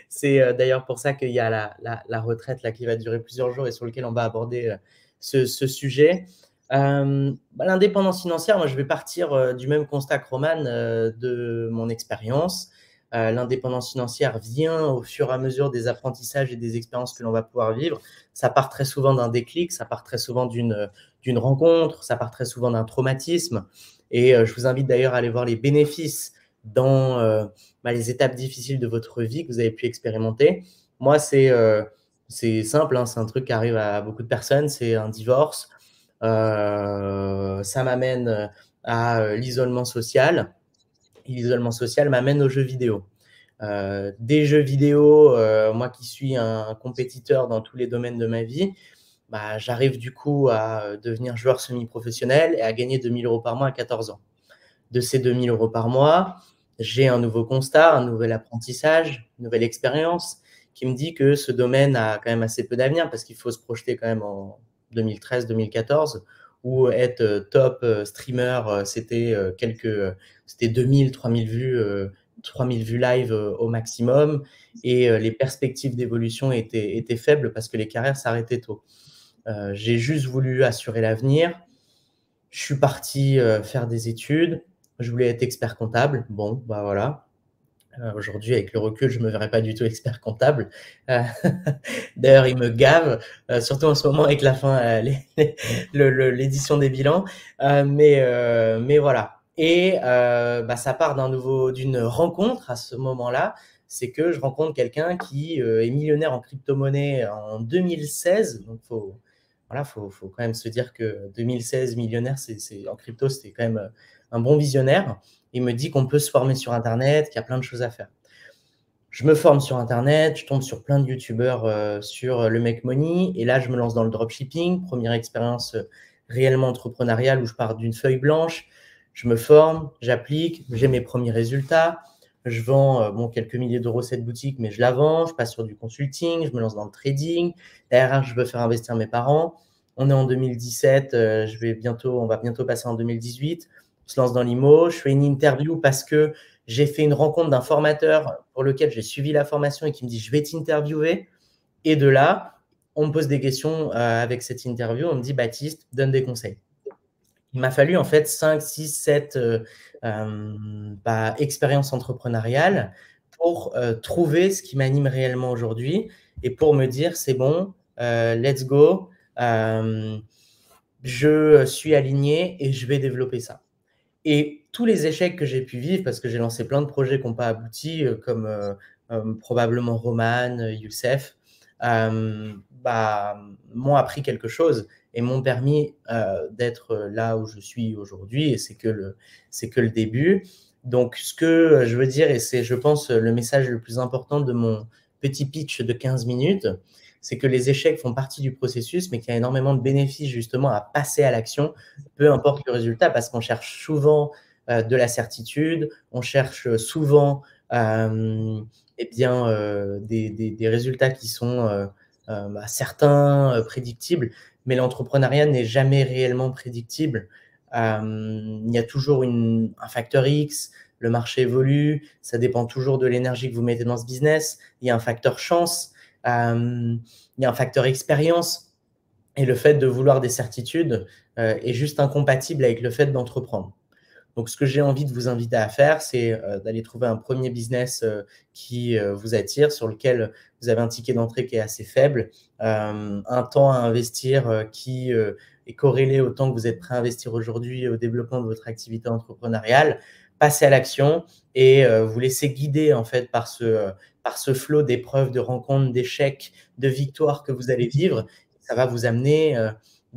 C'est d'ailleurs pour ça qu'il y a la retraite là, qui va durer plusieurs jours et sur lequel on va aborder ce sujet. L'indépendance financière, moi, je vais partir du même constat que Roman de mon expérience. L'indépendance financière vient au fur et à mesure des apprentissages et des expériences que l'on va pouvoir vivre. Ça part très souvent d'un déclic, ça part très souvent d'une rencontre, ça part très souvent d'un traumatisme. Et je vous invite d'ailleurs à aller voir les bénéfices dans les étapes difficiles de votre vie que vous avez pu expérimenter. Moi, c'est simple, hein, c'est un truc qui arrive à beaucoup de personnes, c'est un divorce. Ça m'amène à l'isolement social. L'isolement social m'amène aux jeux vidéo. Des jeux vidéo, moi qui suis un compétiteur dans tous les domaines de ma vie, j'arrive du coup à devenir joueur semi-professionnel et à gagner 2 000 € par mois à 14 ans. De ces 2 000 € par mois, j'ai un nouveau constat, un nouvel apprentissage, une nouvelle expérience qui me dit que ce domaine a quand même assez peu d'avenir parce qu'il faut se projeter quand même en 2013-2014 où être top streamer, c'était 2000, 3000 vues, 3000 vues live au maximum et les perspectives d'évolution étaient faibles parce que les carrières s'arrêtaient tôt. J'ai juste voulu assurer l'avenir. Je suis parti faire des études. Je voulais être expert comptable. Bon, voilà. Aujourd'hui, avec le recul, je ne me verrais pas du tout expert comptable. D'ailleurs, il me gave, surtout en ce moment avec la fin, l'édition des bilans. Mais voilà. Et ça part d'une rencontre à ce moment-là. C'est que je rencontre quelqu'un qui est millionnaire en crypto-monnaie en 2016. Donc, faut quand même se dire que 2016, millionnaire, en crypto, c'était quand même un bon visionnaire. Il me dit qu'on peut se former sur Internet, qu'il y a plein de choses à faire. Je me forme sur Internet, je tombe sur plein de youtubeurs sur le Make Money. Et là, je me lance dans le dropshipping. Première expérience réellement entrepreneuriale où je pars d'une feuille blanche. Je me forme, j'applique, j'ai mes premiers résultats. Je vends quelques milliers d'euros cette boutique, mais je la vends. Je passe sur du consulting, je me lance dans le trading. Derrière, je veux faire investir mes parents. On est en 2017, on va bientôt passer en 2018. On se lance dans l'IMO. Je fais une interview parce que j'ai fait une rencontre d'un formateur pour lequel j'ai suivi la formation et qui me dit « je vais t'interviewer ». Et de là, on me pose des questions avec cette interview. On me dit « Baptiste, donne des conseils ». Il m'a fallu en fait 5, 6, 7 expériences entrepreneuriales pour trouver ce qui m'anime réellement aujourd'hui et pour me dire c'est bon, let's go, je suis aligné et je vais développer ça. Et tous les échecs que j'ai pu vivre, parce que j'ai lancé plein de projets qui n'ont pas abouti, comme probablement Roman, Youssef, m'ont appris quelque chose et m'ont permis d'être là où je suis aujourd'hui, et c'est que le début. Donc, ce que je veux dire, et c'est, je pense, le message le plus important de mon petit pitch de 15 minutes, c'est que les échecs font partie du processus, mais qu'il y a énormément de bénéfices justement à passer à l'action, peu importe le résultat, parce qu'on cherche souvent de la certitude, on cherche souvent des résultats qui sont certains prédictibles, mais l'entrepreneuriat n'est jamais réellement prédictible. Il y a toujours un facteur X, le marché évolue, ça dépend toujours de l'énergie que vous mettez dans ce business, il y a un facteur chance, il y a un facteur expérience, et le fait de vouloir des certitudes est juste incompatible avec le fait d'entreprendre. Donc, ce que j'ai envie de vous inviter à faire, c'est d'aller trouver un premier business qui vous attire, sur lequel vous avez un ticket d'entrée qui est assez faible, un temps à investir qui est corrélé au temps que vous êtes prêt à investir aujourd'hui au développement de votre activité entrepreneuriale. Passez à l'action et vous laissez guider en fait par ce flot d'épreuves, de rencontres, d'échecs, de victoires que vous allez vivre. Ça va vous amener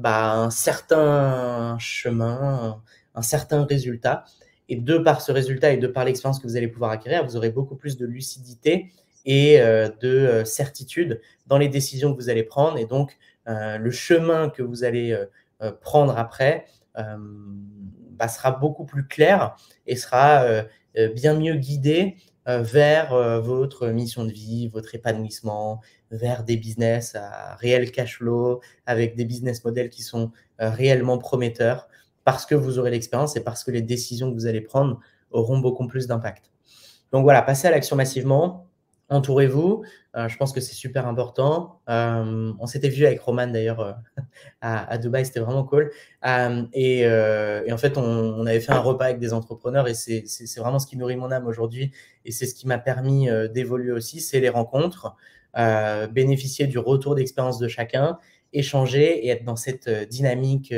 un certain chemin, un certain résultat. Et de par ce résultat et de par l'expérience que vous allez pouvoir acquérir, vous aurez beaucoup plus de lucidité et de certitude dans les décisions que vous allez prendre. Et donc, le chemin que vous allez prendre après sera beaucoup plus clair et sera bien mieux guidé vers votre mission de vie, votre épanouissement, vers des business à réel cash flow, avec des business models qui sont réellement prometteurs, parce que vous aurez l'expérience et parce que les décisions que vous allez prendre auront beaucoup plus d'impact. Donc voilà, passez à l'action massivement, entourez-vous, je pense que c'est super important. On s'était vu avec Roman d'ailleurs à Dubaï, c'était vraiment cool. Et en fait, on avait fait un repas avec des entrepreneurs et c'est vraiment ce qui nourrit mon âme aujourd'hui et c'est ce qui m'a permis d'évoluer aussi, c'est les rencontres, bénéficier du retour d'expérience de chacun, échanger et être dans cette dynamique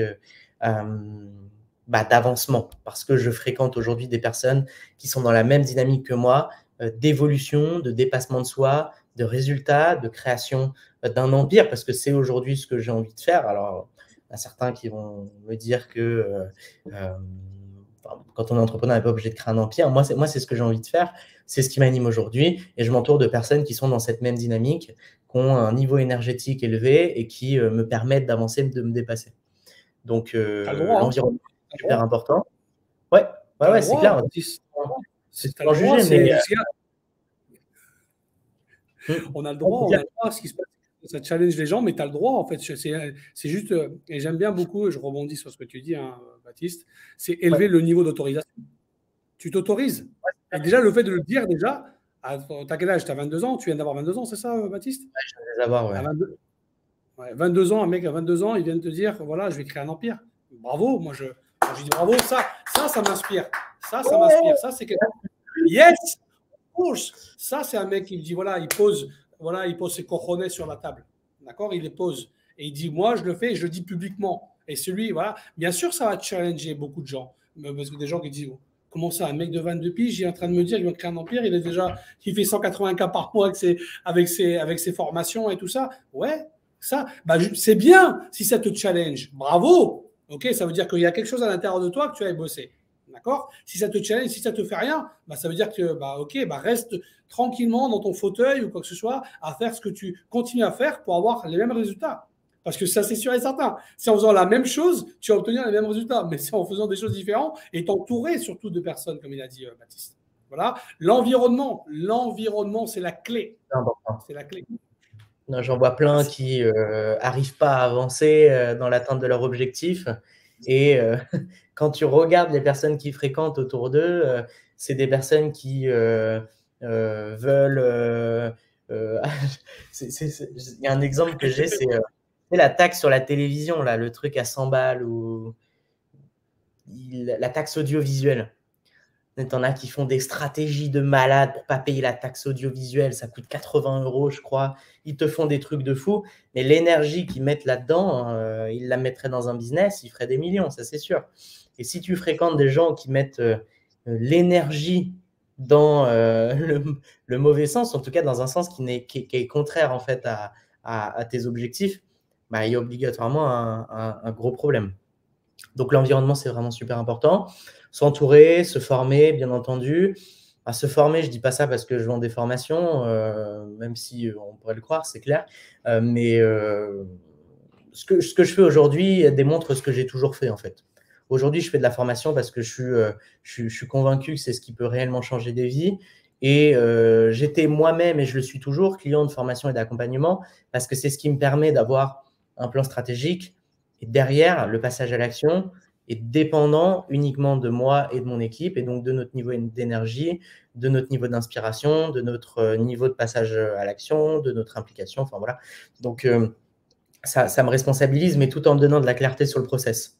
d'avancement, parce que je fréquente aujourd'hui des personnes qui sont dans la même dynamique que moi, d'évolution, de dépassement de soi, de résultats, de création d'un empire, parce que c'est aujourd'hui ce que j'ai envie de faire. Alors, il y a certains qui vont me dire que quand on est entrepreneur, on n'est pas obligé de créer un empire. Moi, c'est ce que j'ai envie de faire, c'est ce qui m'anime aujourd'hui, et je m'entoure de personnes qui sont dans cette même dynamique, qui ont un niveau énergétique élevé et qui me permettent d'avancer, de me dépasser. Donc, l'environnement est super important. Ouais, c'est clair. C'est pas juger, mais on a le droit, on a le droit, ce qui se passe, ça challenge les gens, mais tu as le droit, en fait. C'est juste, et j'aime bien beaucoup, et je rebondis sur ce que tu dis, hein, Baptiste, c'est élever le niveau d'autorisation. Tu t'autorises. Et déjà, le fait de le dire, déjà, t'as quel âge? Tu as 22 ans? Tu viens d'avoir 22 ans, c'est ça, Baptiste? Ouais, je viens d'avoir, ouais. 22 ans, un mec à 22 ans, il vient de te dire, voilà, je vais créer un empire. Bravo, moi je dis bravo, ça m'inspire. Ça m'inspire. Ça, c'est quelque chose. Yes! Ça, c'est un mec qui me dit, voilà, il pose ses cojones sur la table. D'accord? Il les pose. Et il dit, moi, je le fais et je le dis publiquement. Et celui, voilà, bien sûr, ça va challenger beaucoup de gens. Parce que des gens qui disent, comment ça, un mec de 22 piges, il est en train de me dire qu'il va créer un empire, il fait 180 cas par mois avec ses formations et tout ça. Ouais, ça, c'est bien si ça te challenge. Bravo! Ok, ça veut dire qu'il y a quelque chose à l'intérieur de toi que tu as bossé. D'accord? Si ça te challenge, si ça te fait rien, ça veut dire que reste tranquillement dans ton fauteuil ou quoi que ce soit à faire ce que tu continues à faire pour avoir les mêmes résultats. Parce que ça, c'est sûr et certain. C'est en faisant la même chose, tu vas obtenir les mêmes résultats. Mais c'est en faisant des choses différentes et t'entourer surtout de personnes, comme il a dit Baptiste. Voilà. L'environnement, c'est la clé. C'est la clé. J'en vois plein qui n'arrivent pas à avancer dans l'atteinte de leur objectif. Et quand tu regardes les personnes qui fréquentent autour d'eux, c'est des personnes qui veulent… Il y a un exemple que j'ai, c'est la taxe sur la télévision, là, le truc à 100 balles, ou la taxe audiovisuelle. T'en as qui font des stratégies de malade pour pas payer la taxe audiovisuelle. Ça coûte 80 €, je crois. Ils te font des trucs de fou. Mais l'énergie qu'ils mettent là-dedans, ils la mettraient dans un business, ils feraient des millions, ça c'est sûr. Et si tu fréquentes des gens qui mettent l'énergie dans le mauvais sens, en tout cas dans un sens qui est contraire en fait à tes objectifs, il y a obligatoirement un gros problème. Donc l'environnement, c'est vraiment super important. S'entourer, se former, bien entendu. Se former, je ne dis pas ça parce que je vends des formations, même si on pourrait le croire, c'est clair. Mais ce que je fais aujourd'hui démontre ce que j'ai toujours fait, en fait. Aujourd'hui, je fais de la formation parce que je suis convaincu que c'est ce qui peut réellement changer des vies. Et j'étais moi-même, et je le suis toujours, client de formation et d'accompagnement, parce que c'est ce qui me permet d'avoir un plan stratégique. Et derrière, le passage à l'action est dépendant uniquement de moi et de mon équipe, et donc de notre niveau d'énergie, de notre niveau d'inspiration, de notre niveau de passage à l'action, de notre implication. Enfin voilà. Donc ça me responsabilise, mais tout en me donnant de la clarté sur le process.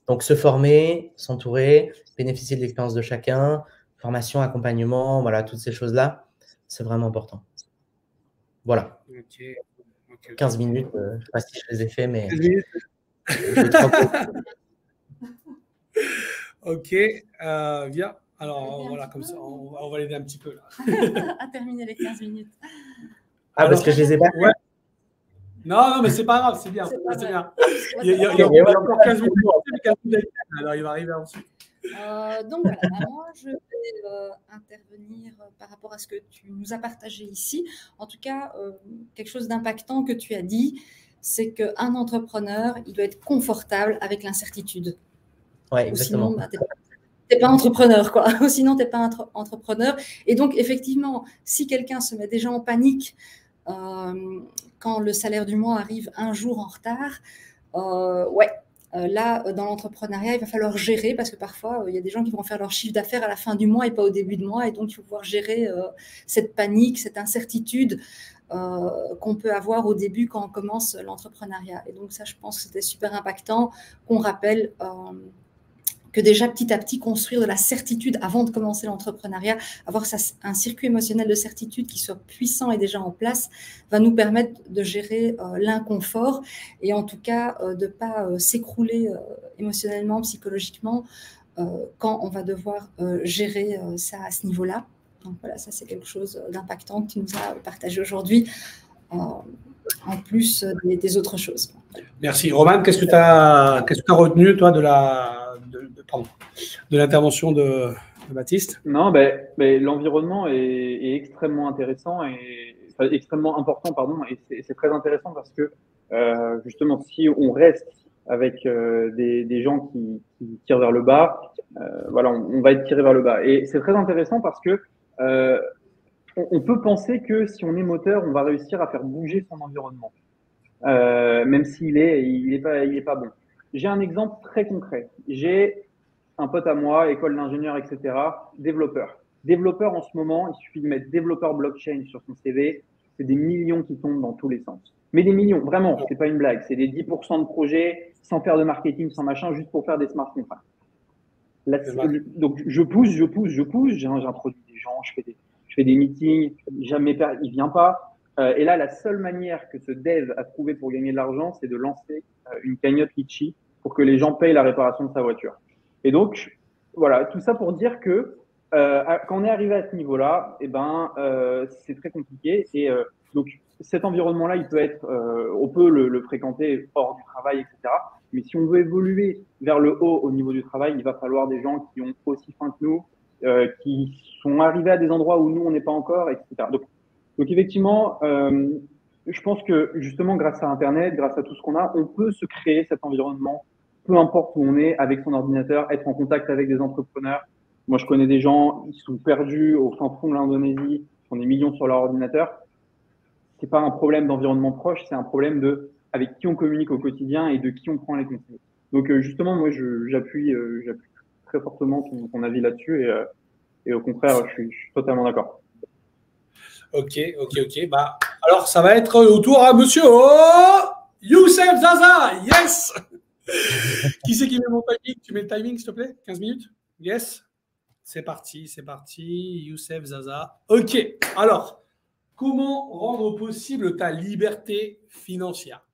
Donc se former, s'entourer, bénéficier de l'expérience de chacun, formation, accompagnement, voilà, toutes ces choses-là, c'est vraiment important. Voilà. Okay. 15 minutes, je ne sais pas si je les ai fait, mais… Ok, bien. Alors, voilà, comme ça, on va l'aider un petit peu. Là. À terminer les 15 minutes. Parce que je les ai pas fait. Ouais. Non, mais c'est pas grave, c'est bien. C'est bien. Il y a encore 15 minutes, alors il va arriver ensuite. Donc voilà, moi je vais intervenir par rapport à ce que tu nous as partagé ici. En tout cas, quelque chose d'impactant que tu as dit, c'est qu'un entrepreneur, il doit être confortable avec l'incertitude. Ouais, Ou exactement. sinon, bah, t'es pas entrepreneur, quoi. Ou sinon, tu n'es pas entrepreneur. Et donc, effectivement, si quelqu'un se met déjà en panique quand le salaire du mois arrive un jour en retard, là, dans l'entrepreneuriat, il va falloir gérer parce que parfois, il y a des gens qui vont faire leur chiffre d'affaires à la fin du mois et pas au début de mois. Et donc, il faut pouvoir gérer cette panique, cette incertitude qu'on peut avoir au début quand on commence l'entrepreneuriat. Et donc, ça, je pense que c'était super impactant qu'on rappelle que déjà petit à petit construire de la certitude avant de commencer l'entrepreneuriat, avoir un circuit émotionnel de certitude qui soit puissant et déjà en place, va nous permettre de gérer l'inconfort et en tout cas de ne pas s'écrouler émotionnellement, psychologiquement quand on va devoir gérer ça à ce niveau-là. Donc voilà, ça c'est quelque chose d'impactant que tu nous as partagé aujourd'hui, en plus des autres choses. Merci. Roman, qu'est-ce que tu as retenu, toi, de l'intervention de Baptiste? Non, l'environnement est extrêmement intéressant et extrêmement important, pardon, et c'est très intéressant parce que justement, si on reste avec des gens qui tirent vers le bas, voilà, on va être tiré vers le bas. Et c'est très intéressant parce que on peut penser que si on est moteur, on va réussir à faire bouger son environnement, même s'il est pas bon. J'ai un exemple très concret. J'ai un pote à moi, école d'ingénieur, etc., développeur. Développeur en ce moment, il suffit de mettre développeur blockchain sur son CV, c'est des millions qui tombent dans tous les sens. Mais des millions, vraiment, c'est pas une blague. C'est des 10% de projets, sans faire de marketing, sans machin, juste pour faire des smart contracts. Donc, je pousse, j'introduis des gens, je fais des meetings, jamais il vient pas. Et là, la seule manière que ce dev a trouvé pour gagner de l'argent, c'est de lancer une cagnotte Litchi pour que les gens payent la réparation de sa voiture. Et donc, voilà, tout ça pour dire que quand on est arrivé à ce niveau-là, c'est très compliqué. Et donc, cet environnement-là, il peut être, on peut le fréquenter hors du travail, etc. Mais si on veut évoluer vers le haut au niveau du travail, il va falloir des gens qui ont aussi faim que nous, qui sont arrivés à des endroits où nous, on n'est pas encore, etc. Donc effectivement, je pense que justement, grâce à Internet, grâce à tout ce qu'on a, on peut se créer cet environnement, peu importe où on est, avec son ordinateur, être en contact avec des entrepreneurs. Moi, je connais des gens qui sont perdus au fin fond de l'Indonésie, qui ont des millions sur leur ordinateur. C'est pas un problème d'environnement proche, c'est un problème avec qui on communique au quotidien et de qui on prend les conseils. Donc justement, moi, j'appuie très fortement ton avis là-dessus et au contraire, je suis totalement d'accord. Ok. Bah, alors, ça va être au tour à monsieur Youssef Zaza. Yes. Qui c'est qui met mon timing? Tu mets le timing, s'il te plaît? 15 minutes? Yes. C'est parti. Youssef Zaza. Ok. Alors, comment rendre possible ta liberté financière?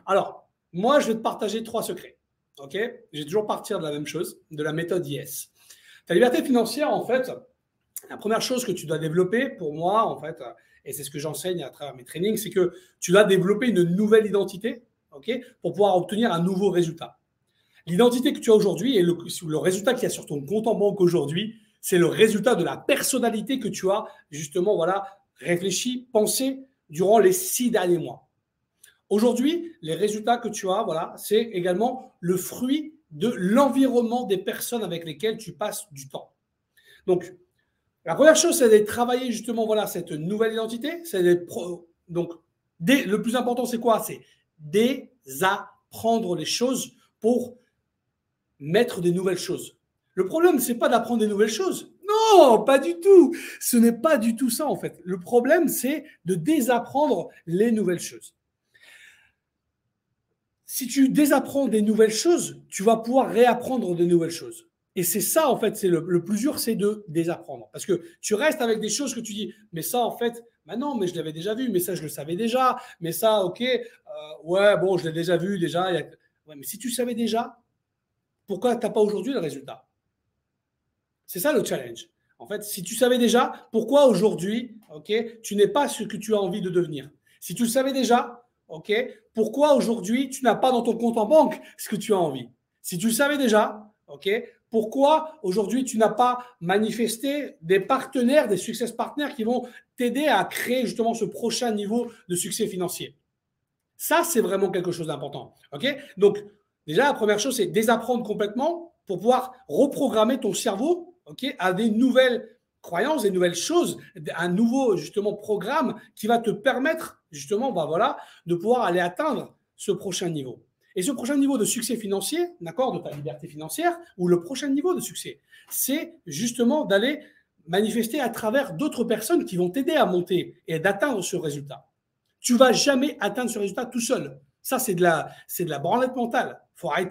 Alors, moi, je vais te partager 3 secrets. Ok? Je vais toujours partir de la même chose, de la méthode YES. Ta liberté financière, en fait, la première chose que tu dois développer, pour moi, en fait, et c'est ce que j'enseigne à travers mes trainings, c'est que tu dois développer une nouvelle identité, okay, pour pouvoir obtenir un nouveau résultat. L'identité que tu as aujourd'hui et le résultat qu'il y a sur ton compte en banque aujourd'hui, c'est le résultat de la personnalité que tu as justement, voilà, réfléchi, pensé durant les 6 derniers mois. Aujourd'hui, les résultats que tu as, voilà, c'est également le fruit de l'environnement des personnes avec lesquelles tu passes du temps. Donc, la première chose, c'est de travailler justement, voilà, cette nouvelle identité. Donc, le plus important, c'est quoi? C'est désapprendre les choses pour mettre des nouvelles choses. Le problème, ce n'est pas d'apprendre des nouvelles choses. Non, pas du tout. Ce n'est pas du tout ça, en fait. Le problème, c'est de désapprendre les nouvelles choses. Si tu désapprends des nouvelles choses, tu vas pouvoir réapprendre des nouvelles choses. Et c'est ça, en fait, c'est le plus dur, c'est de désapprendre. Parce que tu restes avec des choses que tu dis, mais ça, en fait, bah non, mais je l'avais déjà vu, mais ça, je le savais déjà, mais ça, ok, ouais, bon, je l'ai déjà vu, déjà. Ouais, mais si tu savais déjà, pourquoi tu n'as pas aujourd'hui le résultat? C'est ça le challenge. En fait, si tu savais déjà, pourquoi aujourd'hui, ok, tu n'es pas ce que tu as envie de devenir? Si tu le savais déjà, ok, pourquoi aujourd'hui, tu n'as pas dans ton compte en banque ce que tu as envie? Si tu le savais déjà, ok, pourquoi aujourd'hui tu n'as pas manifesté des partenaires, des success partners qui vont t'aider à créer justement ce prochain niveau de succès financier? Ça, c'est vraiment quelque chose d'important. Okay? Donc, déjà, la première chose, c'est désapprendre complètement pour pouvoir reprogrammer ton cerveau, à des nouvelles croyances, des nouvelles choses, un nouveau justement programme qui va te permettre justement de pouvoir aller atteindre ce prochain niveau. Et ce prochain niveau de succès financier, d'accord, de ta liberté financière, ou le prochain niveau de succès, c'est justement d'aller manifester à travers d'autres personnes qui vont t'aider à monter et d'atteindre ce résultat. Tu ne vas jamais atteindre ce résultat tout seul. Ça, c'est de la branlette mentale.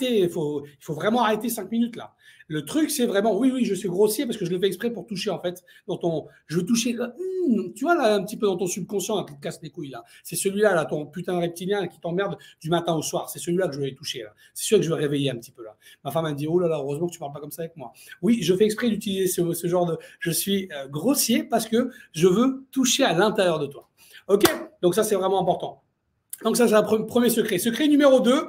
Il faut vraiment arrêter 5 minutes là. Le truc, c'est vraiment, oui, je suis grossier parce que je le fais exprès pour toucher en fait. Je veux toucher, tu vois là, un petit peu dans ton subconscient qui te casse les couilles là. C'est celui-là, là, ton putain de reptilien qui t'emmerde du matin au soir. C'est celui-là que je vais toucher là. C'est celui que je vais réveiller un petit peu là. Ma femme m'a dit, oh là là, heureusement que tu ne parles pas comme ça avec moi. Oui, je fais exprès d'utiliser ce genre de, je suis grossier parce que je veux toucher à l'intérieur de toi. Ok, donc ça c'est vraiment important. Donc ça c'est le premier secret. Secret numéro 2,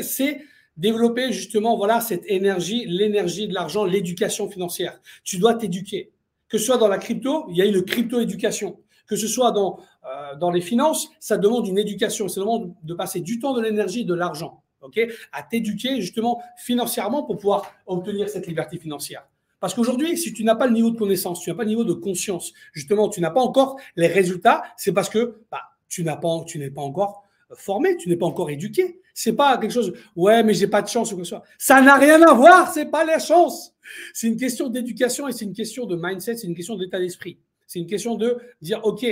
c'est développer justement cette énergie, l'énergie de l'argent, l'éducation financière. Tu dois t'éduquer. Que ce soit dans la crypto, il y a une crypto-éducation. Que ce soit dans les finances, ça demande une éducation. Ça demande de passer du temps, de l'énergie, de l'argent, à t'éduquer justement financièrement pour pouvoir obtenir cette liberté financière. Parce qu'aujourd'hui, si tu n'as pas le niveau de connaissance, tu n'as pas le niveau de conscience, justement, tu n'as pas encore les résultats, c'est parce que tu n'es pas encore formé, tu n'es pas encore éduqué. C'est pas quelque chose, ouais, mais j'ai pas de chance ou quoi que ce soit. Ça n'a rien à voir, c'est pas la chance. C'est une question d'éducation et c'est une question de mindset, c'est une question d'état d'esprit. C'est une question de dire, ok,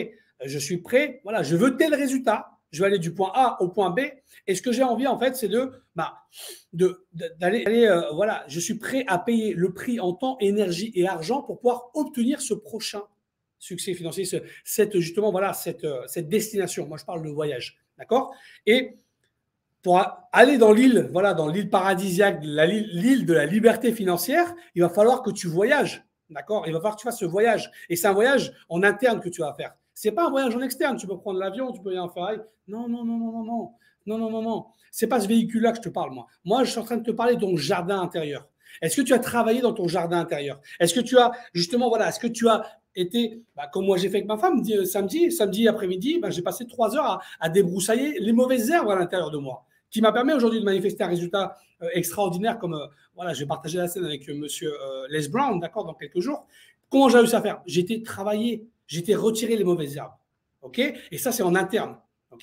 je suis prêt, voilà, je veux tel résultat, je vais aller du point A au point B. Et ce que j'ai envie, en fait, c'est d'aller, je suis prêt à payer le prix en temps, énergie et argent pour pouvoir obtenir ce prochain succès financier, cette destination. Moi, je parle de voyage, d'accord? Et pour aller dans l'île, dans l'île paradisiaque, l'île de la liberté financière, il va falloir que tu voyages, d'accord? Il va falloir que tu fasses ce voyage. Et c'est un voyage en interne que tu vas faire. C'est pas un voyage en externe. Tu peux prendre l'avion, tu peux aller en Ferrari. Non. C'est pas ce véhicule-là que je te parle, moi. Moi, je suis en train de te parler de ton jardin intérieur. Est-ce que tu as travaillé dans ton jardin intérieur? Est-ce que tu as, justement, est-ce que tu as été, comme moi j'ai fait avec ma femme, samedi après-midi, j'ai passé 3 heures à débroussailler les mauvaises herbes à l'intérieur de moi, qui m'a permis aujourd'hui de manifester un résultat extraordinaire, comme je vais partager la scène avec monsieur Les Brown, d'accord, dans quelques jours. Comment j'ai réussi à faire? J'ai été travailler, j'ai été retirer les mauvaises herbes, et ça c'est en interne.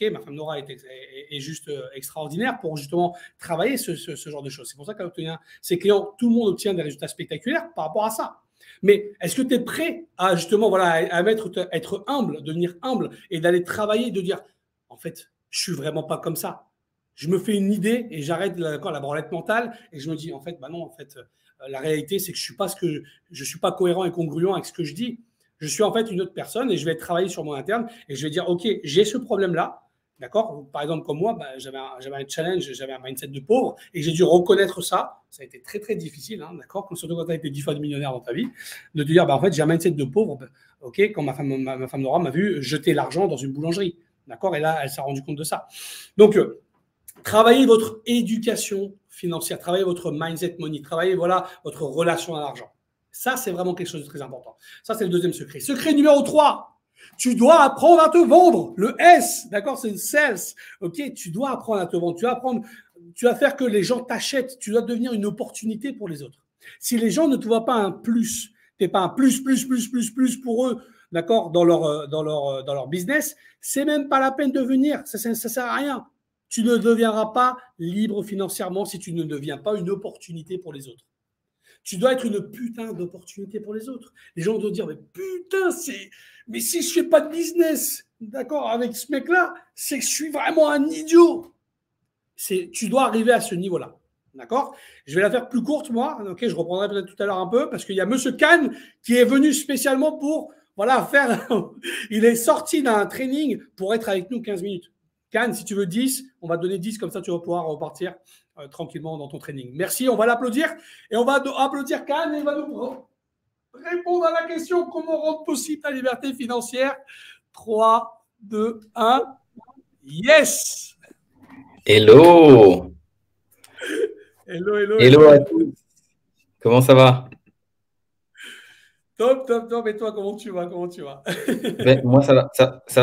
Ma femme Nora est juste extraordinaire pour justement travailler ce genre de choses. C'est pour ça qu'à obtenir ses clients, tout le monde obtient des résultats spectaculaires par rapport à ça. Mais est-ce que tu es prêt à justement être humble, devenir humble et d'aller travailler, de dire en fait, je suis vraiment pas comme ça. Je me fais une idée et j'arrête la branlette mentale et je me dis en fait, non, en fait, la réalité c'est que je suis pas cohérent et congruent avec ce que je dis. Je suis en fait une autre personne et je vais travailler sur mon interne et je vais dire, ok, j'ai ce problème-là, d'accord? Par exemple, comme moi, j'avais un challenge, j'avais un mindset de pauvre et j'ai dû reconnaître ça. Ça a été très, très difficile, d'accord? Surtout quand tu as été 10 fois de millionnaire dans ta vie, de te dire, en fait, j'ai un mindset de pauvre, quand ma femme Nora m'a vu jeter l'argent dans une boulangerie, d'accord? Et là, elle s'est rendue compte de ça. Donc, travaillez votre éducation financière, travaillez votre mindset money, travaillez, votre relation à l'argent. Ça, c'est vraiment quelque chose de très important. Ça, c'est le deuxième secret. Secret numéro 3, tu dois apprendre à te vendre. Le S, d'accord, c'est une sales. Tu dois apprendre à te vendre. Tu vas faire que les gens t'achètent. Tu dois devenir une opportunité pour les autres. Si les gens ne te voient pas un plus, tu n'es pas un plus pour eux, d'accord, dans leur business, c'est même pas la peine de venir. Ça sert à rien. Tu ne deviendras pas libre financièrement si tu ne deviens pas une opportunité pour les autres. Tu dois être une putain d'opportunité pour les autres. Les gens doivent dire, mais putain, mais si je ne fais pas de business, d'accord, avec ce mec-là, c'est que je suis vraiment un idiot. Tu dois arriver à ce niveau-là, d'accord? Je vais la faire plus courte, moi. Je reprendrai peut-être tout à l'heure un peu, parce qu'il y a Monsieur Kahn qui est venu spécialement pour faire… Il est sorti d'un training pour être avec nous 15 minutes. Kahn, si tu veux 10, on va te donner 10, comme ça tu vas pouvoir repartir tranquillement dans ton training. Merci, on va l'applaudir et on va applaudir Kahn et il va nous répondre à la question comment rendre possible ta liberté financière. 3, 2, 1. Yes! Hello! Hello à tous. Comment ça va? Top. Et toi, comment tu vas? Moi, ça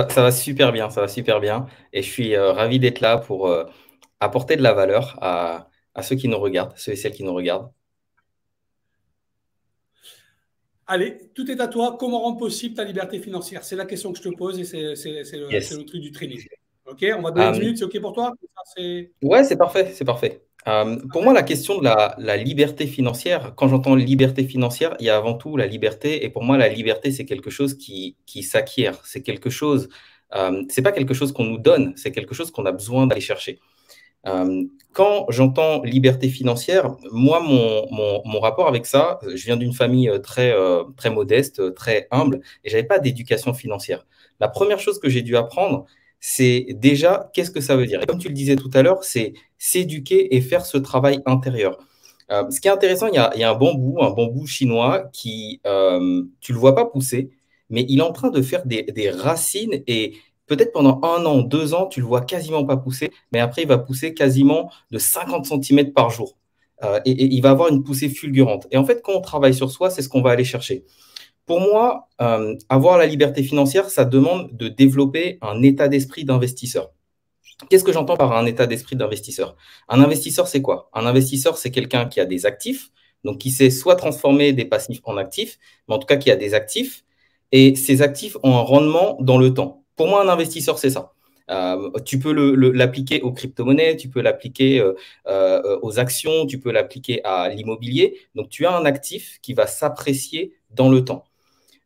va super bien. Ça va super bien. Et je suis ravi d'être là pour apporter de la valeur à ceux qui nous regardent, ceux et celles qui nous regardent. Allez, tout est à toi. Comment rendre possible ta liberté financière? C'est la question que je te pose et c'est le truc du training. Ok, on va donner 10 minutes, c'est ok pour toi? Ouais, c'est parfait, c'est parfait. Pour moi, la question de la liberté financière, quand j'entends liberté financière, il y a avant tout la liberté. Et pour moi, la liberté, c'est quelque chose qui s'acquiert. C'est quelque chose, c'est pas quelque chose qu'on nous donne, c'est quelque chose qu'on a besoin d'aller chercher. Quand j'entends liberté financière, moi, mon rapport avec ça, je viens d'une famille très modeste, très humble, et j'avais pas d'éducation financière. La première chose que j'ai dû apprendre, c'est déjà qu'est-ce que ça veut dire. Et comme tu le disais tout à l'heure, c'est s'éduquer et faire ce travail intérieur. Ce qui est intéressant, il y a un bambou chinois qui, tu le vois pas pousser, mais il est en train de faire des racines et peut-être pendant 1 an, 2 ans, tu le vois quasiment pas pousser, mais après, il va pousser quasiment de 50 cm par jour. Et il va avoir une poussée fulgurante. Et en fait, quand on travaille sur soi, c'est ce qu'on va aller chercher. Pour moi, avoir la liberté financière, ça demande de développer un état d'esprit d'investisseur. Qu'est-ce que j'entends par un état d'esprit d'investisseur? Un investisseur, c'est quoi? Un investisseur, c'est quelqu'un qui a des actifs, donc qui sait soit transformer des passifs en actifs, mais en tout cas qui a des actifs, et ces actifs ont un rendement dans le temps. Pour moi, un investisseur, c'est ça. Tu peux l'appliquer aux crypto-monnaies, tu peux l'appliquer aux actions, tu peux l'appliquer à l'immobilier. Donc, tu as un actif qui va s'apprécier dans le temps.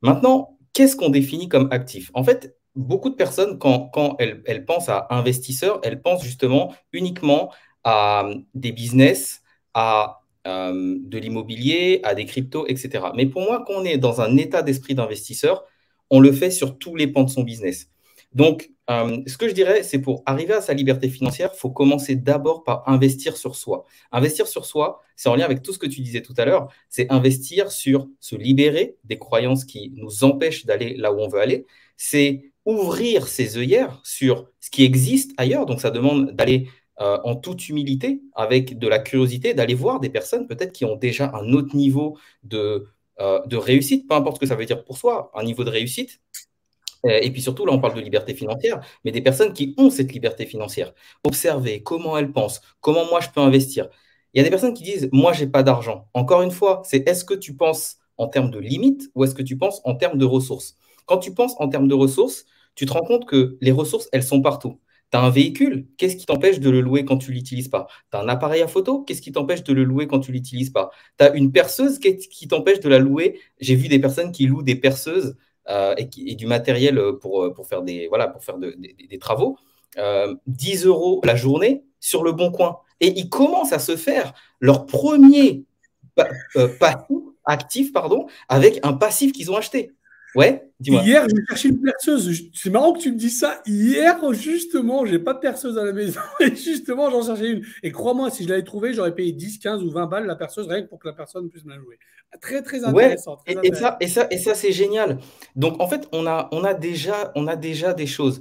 Maintenant, qu'est-ce qu'on définit comme actif? En fait, beaucoup de personnes, quand elles pensent à investisseurs, elles pensent justement uniquement à des business, à de l'immobilier, à des cryptos, etc. Mais pour moi, quand on est dans un état d'esprit d'investisseur, on le fait sur tous les pans de son business. Donc, ce que je dirais, c'est pour arriver à sa liberté financière, il faut commencer d'abord par investir sur soi. Investir sur soi, c'est en lien avec tout ce que tu disais tout à l'heure, c'est investir sur se libérer des croyances qui nous empêchent d'aller là où on veut aller. C'est ouvrir ses œillères sur ce qui existe ailleurs. Donc, ça demande d'aller en toute humilité, avec de la curiosité, d'aller voir des personnes peut-être qui ont déjà un autre niveau de réussite, peu importe ce que ça veut dire pour soi, un niveau de réussite. Et puis surtout, là, on parle de liberté financière, mais des personnes qui ont cette liberté financière. Observer comment elles pensent, comment moi je peux investir. Il y a des personnes qui disent, moi, j'ai pas d'argent. Encore une fois, c'est est-ce que tu penses en termes de limites ou est-ce que tu penses en termes de ressources? Quand tu penses en termes de ressources, tu te rends compte que les ressources, elles sont partout. Tu as un véhicule, qu'est-ce qui t'empêche de le louer quand tu ne l'utilises pas? Tu as un appareil à photo, qu'est-ce qui t'empêche de le louer quand tu ne l'utilises pas? Tu as une perceuse, qu'est-ce qui t'empêche de la louer? J'ai vu des personnes qui louent des perceuses et du matériel pour faire des travaux, 10 € la journée sur le bon coin. Et ils commencent à se faire leur premier actif avec un passif qu'ils ont acheté. Ouais, dis-moi. Hier, j'ai cherché une perceuse. C'est marrant que tu me dises ça. Hier, justement, j'ai pas de perceuse à la maison. Et justement, j'en cherchais une. Et crois-moi, si je l'avais trouvée, j'aurais payé 10, 15 ou 20 balles la perceuse, rien que pour que la personne puisse me la jouer. Très, très intéressant. Ouais, et ça c'est génial. Donc, en fait, on a déjà des choses.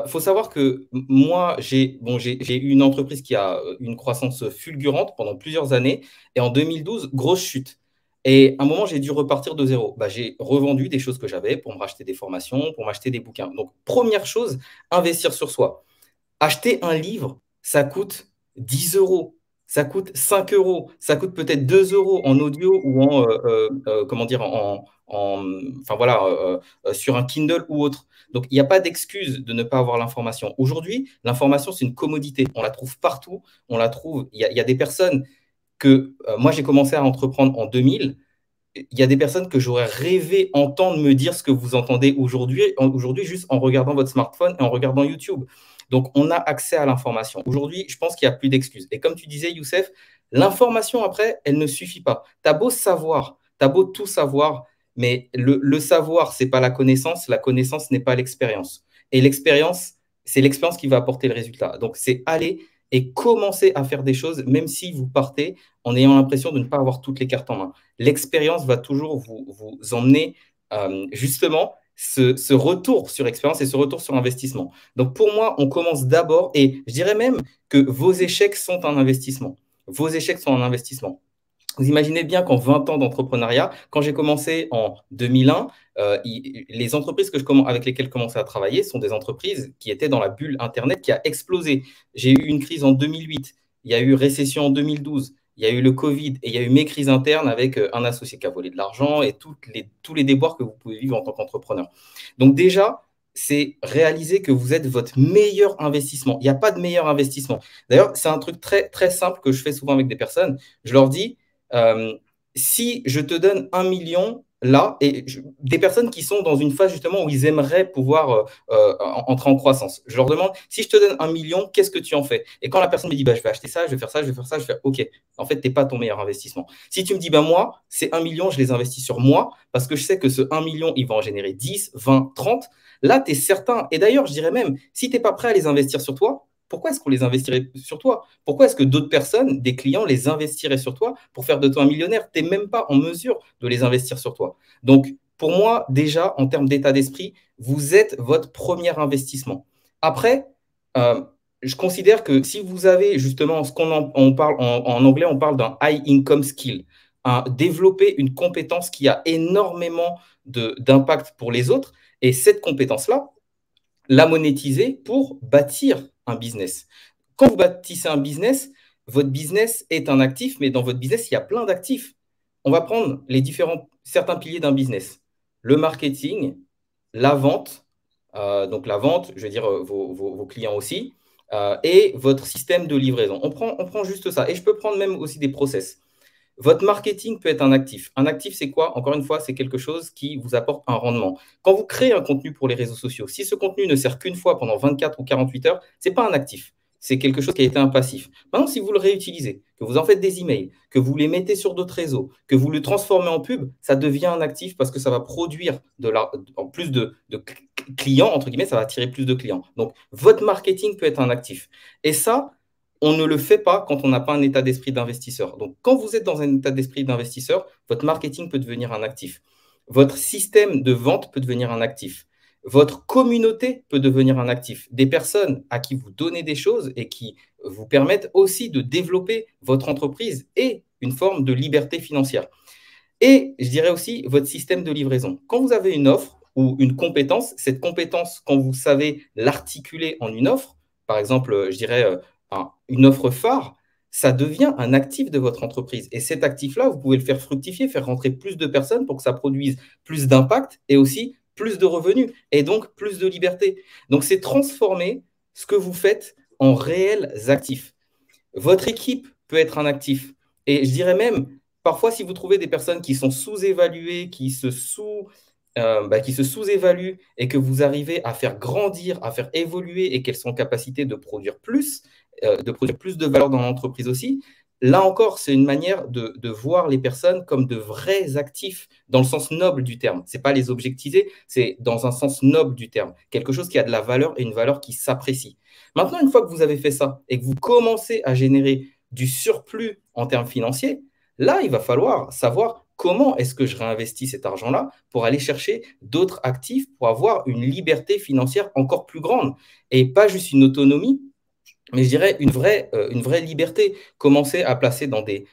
Faut savoir que moi, j'ai eu une entreprise qui a une croissance fulgurante pendant plusieurs années. Et en 2012, grosse chute. Et à un moment, j'ai dû repartir de zéro. J'ai revendu des choses que j'avais pour me racheter des formations, pour m'acheter des bouquins. Donc, première chose, investir sur soi. Acheter un livre, ça coûte 10 €, ça coûte 5 €, ça coûte peut-être 2 € en audio ou sur un Kindle ou autre. Donc, il n'y a pas d'excuse de ne pas avoir l'information. Aujourd'hui, l'information, c'est une commodité. On la trouve partout. On la trouve. Il y a des personnes que moi, j'ai commencé à entreprendre en 2000. Il y a des personnes que j'aurais rêvé entendre me dire ce que vous entendez aujourd'hui, juste en regardant votre smartphone et en regardant YouTube. Donc, on a accès à l'information. Aujourd'hui, je pense qu'il n'y a plus d'excuses. Et comme tu disais, Youssef, l'information, après, elle ne suffit pas. Tu as beau savoir, tu as beau tout savoir, mais le savoir, ce n'est pas la connaissance n'est pas l'expérience. Et l'expérience, c'est l'expérience qui va apporter le résultat. Donc, c'est aller et commencer à faire des choses, même si vous partez en ayant l'impression de ne pas avoir toutes les cartes en main. L'expérience va toujours vous emmener justement ce retour sur expérience et ce retour sur investissement. Donc, pour moi, on commence d'abord, et je dirais même que vos échecs sont un investissement. Vos échecs sont un investissement. Vous imaginez bien qu'en 20 ans d'entrepreneuriat, quand j'ai commencé en 2001, les entreprises avec lesquelles je commençais à travailler sont des entreprises qui étaient dans la bulle Internet qui a explosé. J'ai eu une crise en 2008, il y a eu récession en 2012, il y a eu le Covid et il y a eu mes crises internes avec un associé qui a volé de l'argent et tous les déboires que vous pouvez vivre en tant qu'entrepreneur. Donc déjà, c'est réaliser que vous êtes votre meilleur investissement. Il n'y a pas de meilleur investissement. D'ailleurs, c'est un truc très, très simple que je fais souvent avec des personnes. Je leur dis, si je te donne 1 million là, et des personnes qui sont dans une phase justement où ils aimeraient pouvoir entrer en croissance, je leur demande, si je te donne 1 million, qu'est-ce que tu en fais? Et quand la personne me dit, bah, je vais acheter ça, je vais faire ça, je vais faire ça, je fais, OK, en fait, tu n'es pas ton meilleur investissement. Si tu me dis, bah, moi, c'est 1 million, je les investis sur moi, parce que je sais que ce 1 million, il va en générer 10, 20, 30, là, tu es certain. Et d'ailleurs, je dirais même, si tu n'es pas prêt à les investir sur toi, pourquoi est-ce qu'on les investirait sur toi? Pourquoi est-ce que d'autres personnes, des clients, les investiraient sur toi pour faire de toi un millionnaire? Tu n'es même pas en mesure de les investir sur toi. Donc, pour moi, déjà, en termes d'état d'esprit, vous êtes votre premier investissement. Après, je considère que si vous avez justement ce on parle en anglais, on parle d'un high income skill, développer une compétence qui a énormément d'impact pour les autres, et cette compétence-là, la monétiser pour bâtir un business. Quand vous bâtissez un business, votre business est un actif, mais dans votre business, il y a plein d'actifs. On va prendre certains piliers d'un business. Le marketing, la vente, donc la vente, je veux dire vos clients aussi, et votre système de livraison. On prend juste ça. Et je peux prendre même aussi des process. Votre marketing peut être un actif. Un actif, c'est quoi? Encore une fois, c'est quelque chose qui vous apporte un rendement. Quand vous créez un contenu pour les réseaux sociaux, si ce contenu ne sert qu'une fois pendant 24 ou 48 heures, ce n'est pas un actif. C'est quelque chose qui a été un passif. Maintenant, si vous le réutilisez, que vous en faites des emails, que vous les mettez sur d'autres réseaux, que vous le transformez en pub, ça devient un actif parce que ça va produire en plus de clients, entre guillemets, ça va attirer plus de clients. Donc, votre marketing peut être un actif. Et ça, on ne le fait pas quand on n'a pas un état d'esprit d'investisseur. Donc, quand vous êtes dans un état d'esprit d'investisseur, votre marketing peut devenir un actif. Votre système de vente peut devenir un actif. Votre communauté peut devenir un actif. Des personnes à qui vous donnez des choses et qui vous permettent aussi de développer votre entreprise et une forme de liberté financière. Et je dirais aussi votre système de livraison. Quand vous avez une offre ou une compétence, cette compétence, quand vous savez l'articuler en une offre, par exemple, je dirais une offre phare, ça devient un actif de votre entreprise. Et cet actif-là, vous pouvez le faire fructifier, faire rentrer plus de personnes pour que ça produise plus d'impact et aussi plus de revenus et donc plus de liberté. Donc, c'est transformer ce que vous faites en réels actifs. Votre équipe peut être un actif. Et je dirais même, parfois, si vous trouvez des personnes qui sont sous-évaluées, qui se sous-évaluent et que vous arrivez à faire grandir, à faire évoluer et qu'elles sont en capacité de produire plus de valeur dans l'entreprise aussi, là encore, c'est une manière de voir les personnes comme de vrais actifs dans le sens noble du terme. Ce n'est pas les objectiver, c'est dans un sens noble du terme. Quelque chose qui a de la valeur et une valeur qui s'apprécie. Maintenant, une fois que vous avez fait ça et que vous commencez à générer du surplus en termes financiers, là, il va falloir savoir comment est-ce que je réinvestis cet argent-là pour aller chercher d'autres actifs pour avoir une liberté financière encore plus grande et pas juste une autonomie, mais je dirais une vraie liberté. Commencer à placer dans des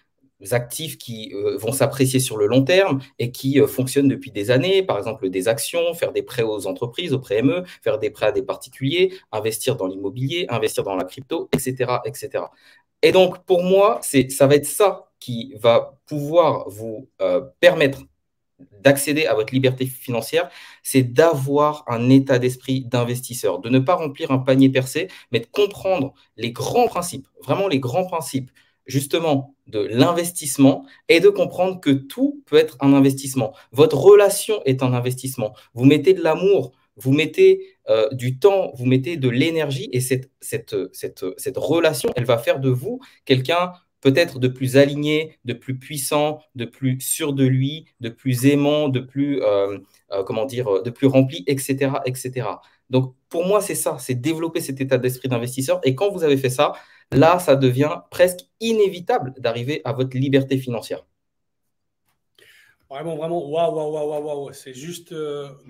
actifs qui vont s'apprécier sur le long terme et qui fonctionnent depuis des années, par exemple des actions, faire des prêts aux entreprises, aux PME, faire des prêts à des particuliers, investir dans l'immobilier, investir dans la crypto, etc., etc. Et donc, pour moi, ça va être ça qui va pouvoir vous permettre d'accéder à votre liberté financière, c'est d'avoir un état d'esprit d'investisseur, de ne pas remplir un panier percé, mais de comprendre les grands principes, vraiment les grands principes, justement, de l'investissement et de comprendre que tout peut être un investissement. Votre relation est un investissement. Vous mettez de l'amour, vous mettez du temps, vous mettez de l'énergie et cette relation, elle va faire de vous quelqu'un peut-être de plus aligné, de plus puissant, de plus sûr de lui, de plus aimant, de plus, de plus rempli, etc., etc. Donc, pour moi, c'est ça, c'est développer cet état d'esprit d'investisseur. Et quand vous avez fait ça, là, ça devient presque inévitable d'arriver à votre liberté financière. Vraiment, vraiment, waouh, c'est juste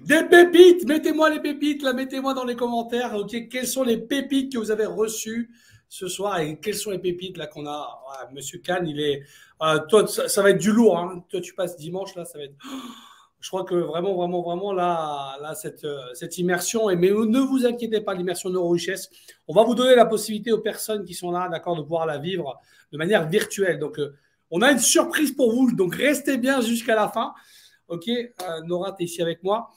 des pépites. Mettez-moi les pépites, là, mettez-moi dans les commentaires. Ok, quelles sont les pépites que vous avez reçues ce soir et quelles sont les pépites là qu'on a? Monsieur Kahn, il est. Toi, ça va être du lourd. Hein. Toi, tu passes dimanche là, ça va être. Je crois que vraiment, là cette immersion. Mais ne vous inquiétez pas, l'immersion NeuroRichesse, on va vous donner la possibilité aux personnes qui sont là, d'accord, de pouvoir la vivre de manière virtuelle. Donc On a une surprise pour vous, donc restez bien jusqu'à la fin. Ok, Nora, tu es ici avec moi.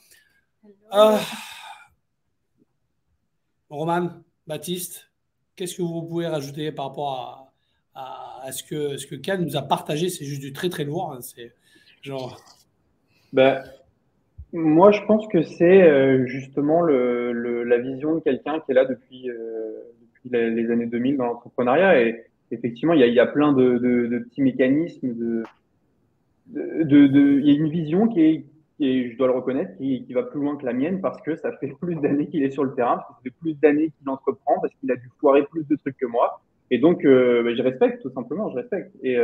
Roman, Baptiste, qu'est-ce que vous pouvez rajouter par rapport à ce que Can nous a partagé? C'est juste du très très lourd. Hein, c'est genre. Ben, moi, je pense que c'est justement la vision de quelqu'un qui est là depuis les années 2000 dans l'entrepreneuriat. Et effectivement, il y a plein de petits mécanismes. Il y a une vision je dois le reconnaître, qui va plus loin que la mienne parce que ça fait plus d'années qu'il est sur le terrain, parce que ça fait plus d'années qu'il entreprend, parce qu'il a dû foirer plus de trucs que moi. Et donc, ben, je respecte, tout simplement, je respecte. Oui,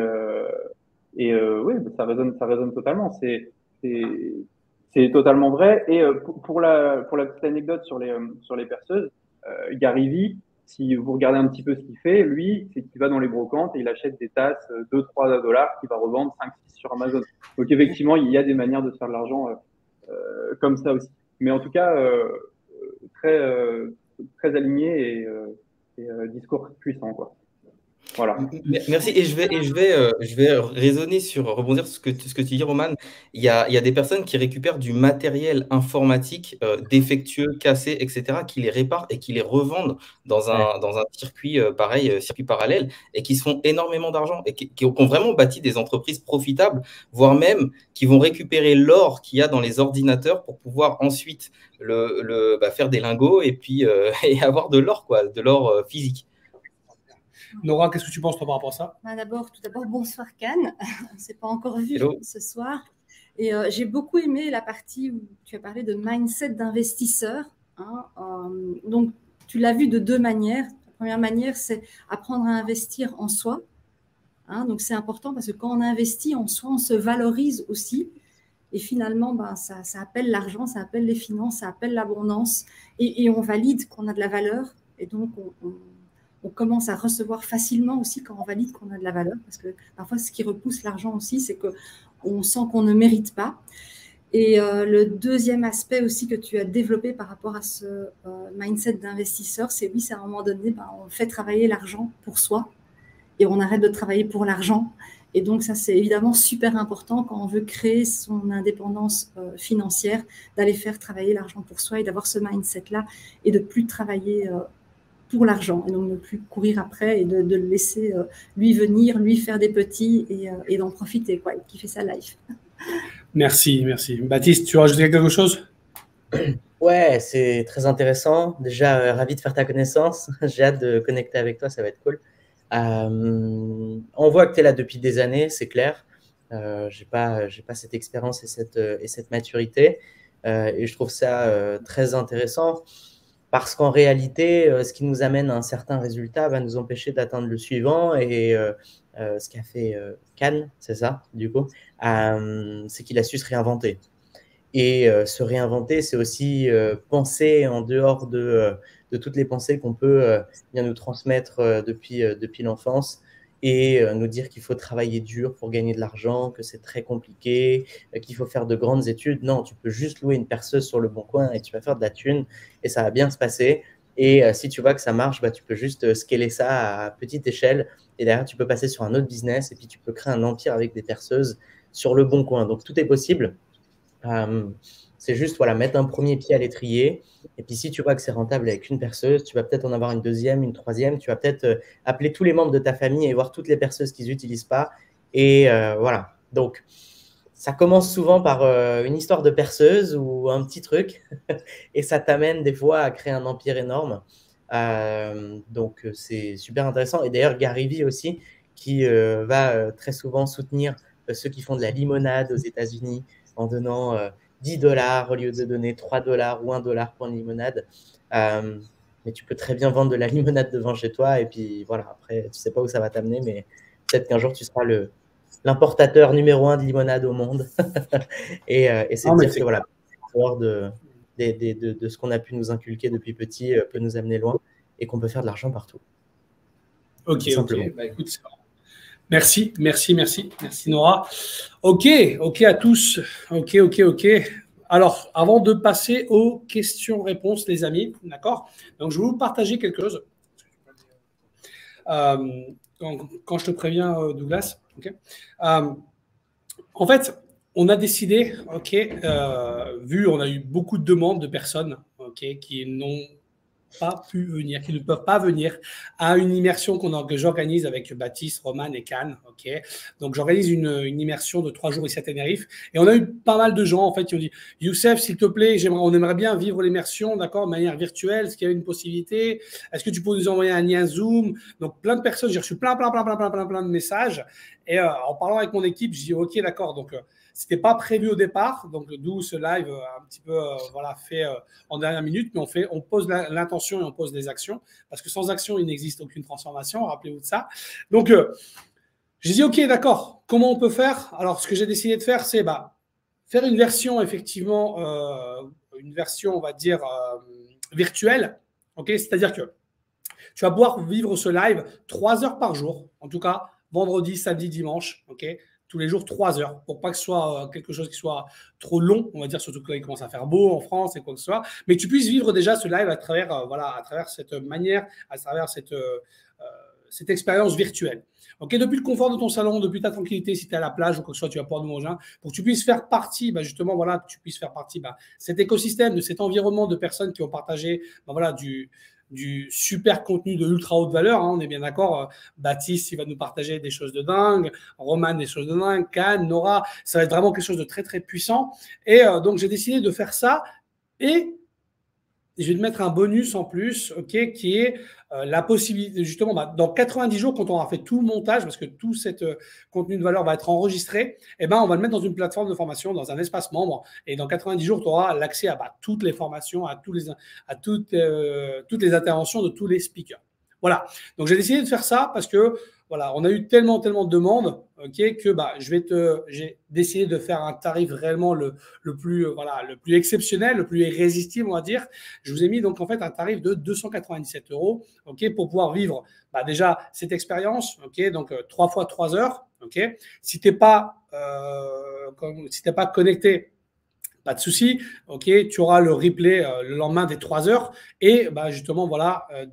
ben, ça résonne totalement. C'est totalement vrai. Et pour la petite anecdote sur les perceuses, Gary Vee, si vous regardez un petit peu ce qu'il fait, lui, c'est qu'il va dans les brocantes et il achète des tasses 2-3 dollars qu'il va revendre 5-6 sur Amazon. Donc effectivement, il y a des manières de se faire de l'argent comme ça aussi. Mais en tout cas, très aligné et discours puissant, quoi. Voilà. Merci. Et je vais rebondir sur ce que tu dis, Roman. Il y a des personnes qui récupèrent du matériel informatique défectueux, cassé, etc., qui les réparent et qui les revendent dans un circuit pareil, circuit parallèle, et qui se font énormément d'argent et qui ont vraiment bâti des entreprises profitables, voire même qui vont récupérer l'or qu'il y a dans les ordinateurs pour pouvoir ensuite faire des lingots et puis et avoir de l'or, quoi, de l'or physique. Nora, qu'est-ce que tu penses toi, par rapport à ça? Tout d'abord, bonsoir Can. On ne s'est pas encore vu Hello. ce soir. Et j'ai beaucoup aimé la partie où tu as parlé de mindset d'investisseur. Hein. Donc, tu l'as vu de deux manières. La première manière, c'est apprendre à investir en soi. Hein. Donc, c'est important parce que quand on investit en soi, on se valorise aussi. Et finalement, ça appelle l'argent, ça appelle les finances, ça appelle l'abondance. Et on valide qu'on a de la valeur. Et donc, on commence à recevoir facilement aussi quand on valide qu'on a de la valeur, parce que parfois, ce qui repousse l'argent aussi, c'est qu'on sent qu'on ne mérite pas. Et le deuxième aspect aussi que tu as développé par rapport à ce mindset d'investisseur, c'est oui, c'est à un moment donné, on fait travailler l'argent pour soi et on arrête de travailler pour l'argent. Et donc, ça, c'est évidemment super important quand on veut créer son indépendance financière, d'aller faire travailler l'argent pour soi et d'avoir ce mindset-là et de plus travailler pour l'argent et donc ne plus courir après et de le laisser lui venir, lui faire des petits et d'en profiter, quoi, et kiffer sa life. Merci. Baptiste, tu veux rajouter quelque chose? Ouais, c'est très intéressant. Déjà, ravi de faire ta connaissance. J'ai hâte de connecter avec toi, ça va être cool. On voit que tu es là depuis des années, c'est clair. J'ai pas cette expérience et cette maturité. Et je trouve ça très intéressant. Parce qu'en réalité, ce qui nous amène à un certain résultat va nous empêcher d'atteindre le suivant. Et ce qu'a fait Can, c'est ça, du coup, c'est qu'il a su se réinventer. Et se réinventer, c'est aussi penser en dehors de toutes les pensées qu'on peut bien nous transmettre depuis l'enfance et nous dire qu'il faut travailler dur pour gagner de l'argent, que c'est très compliqué, qu'il faut faire de grandes études. Non, tu peux juste louer une perceuse sur le bon coin et tu vas faire de la thune et ça va bien se passer. Et si tu vois que ça marche, tu peux juste scaler ça à petite échelle et derrière, tu peux passer sur un autre business et puis tu peux créer un empire avec des perceuses sur le bon coin. Donc, tout est possible. C'est juste mettre un premier pied à l'étrier. Et puis, si tu vois que c'est rentable avec une perceuse, tu vas peut-être en avoir une deuxième, une troisième. Tu vas peut-être appeler tous les membres de ta famille et voir toutes les perceuses qu'ils n'utilisent pas. Et voilà. Donc, ça commence souvent par une histoire de perceuse ou un petit truc. Et ça t'amène des fois à créer un empire énorme. Donc, c'est super intéressant. Et d'ailleurs, Gary Vee aussi, qui va très souvent soutenir ceux qui font de la limonade aux États-Unis en donnant 10 $ au lieu de donner 3 $ ou 1 $ pour une limonade. Mais tu peux très bien vendre de la limonade devant chez toi. Et puis voilà, après, tu ne sais pas où ça va t'amener, mais peut-être qu'un jour, tu seras l'importateur numéro 1 de limonade au monde. et c'est dire que voilà, hors de ce qu'on a pu nous inculquer depuis petit peut nous amener loin et qu'on peut faire de l'argent partout. Ok. Écoute, c'est bon. Merci Nora. Ok à tous. Ok. Alors, avant de passer aux questions-réponses, les amis, d'accord? Donc, je vais vous partager quelque chose. quand je te préviens, Douglas. Okay. En fait, on a décidé, vu on a eu beaucoup de demandes de personnes qui n'ont pas pu venir, qui ne peuvent pas venir à une immersion que j'organise avec Baptiste, Roman et Cannes. Donc, j'organise une immersion de 3 jours ici à Tenerife. Et on a eu pas mal de gens en fait, qui ont dit « Youssef, s'il te plaît, on aimerait bien vivre l'immersion de manière virtuelle. Est-ce qu'il y a une possibilité? Est-ce que tu peux nous envoyer un lien Zoom ?» Donc, plein de personnes, j'ai reçu plein de messages. Et en parlant avec mon équipe, je dis « Ok, d'accord. » Donc, c'était pas prévu au départ, donc d'où ce live un petit peu fait en dernière minute, mais on pose l'intention et on pose des actions, parce que sans action, il n'existe aucune transformation, rappelez-vous de ça. Donc, j'ai dit, ok, d'accord, comment on peut faire? Alors, ce que j'ai décidé de faire, c'est faire une version, effectivement, on va dire, virtuelle, c'est-à-dire que tu vas pouvoir vivre ce live 3 heures par jour, en tout cas, vendredi, samedi, dimanche, tous les jours 3 heures, pour pas que ce soit quelque chose qui soit trop long, on va dire, surtout quand il commence à faire beau en France et quoi que ce soit, mais que tu puisses vivre déjà ce live à travers cette manière, à travers cette expérience virtuelle. Depuis le confort de ton salon, depuis ta tranquillité, si tu es à la plage ou quoi que ce soit, tu vas pouvoir nous rejoindre, pour que tu puisses faire partie, justement, que tu puisses faire partie de cet écosystème, de cet environnement de personnes qui ont partagé du super contenu de ultra haute valeur, on est bien d'accord. Baptiste, il va nous partager des choses de dingue, Roman, des choses de dingue, Cannes, Nora, ça va être vraiment quelque chose de très, très puissant. Et donc, j'ai décidé de faire ça et je vais te mettre un bonus en plus, qui est la possibilité, justement, dans 90 jours, quand on aura fait tout le montage, parce que tout cet contenu de valeur va être enregistré, on va le mettre dans une plateforme de formation, dans un espace membre. Et dans 90 jours, tu auras l'accès à toutes les formations, à toutes les interventions de tous les speakers. Voilà. Donc, j'ai décidé de faire ça parce que on a eu tellement de demandes, que j'ai décidé de faire un tarif réellement le plus exceptionnel, le plus irrésistible, on va dire. Je vous ai mis donc en fait un tarif de 297 €, pour pouvoir vivre déjà cette expérience, donc 3 fois 3 heures, Si tu n'es pas connecté, pas de souci, tu auras le replay le lendemain des 3 heures et justement,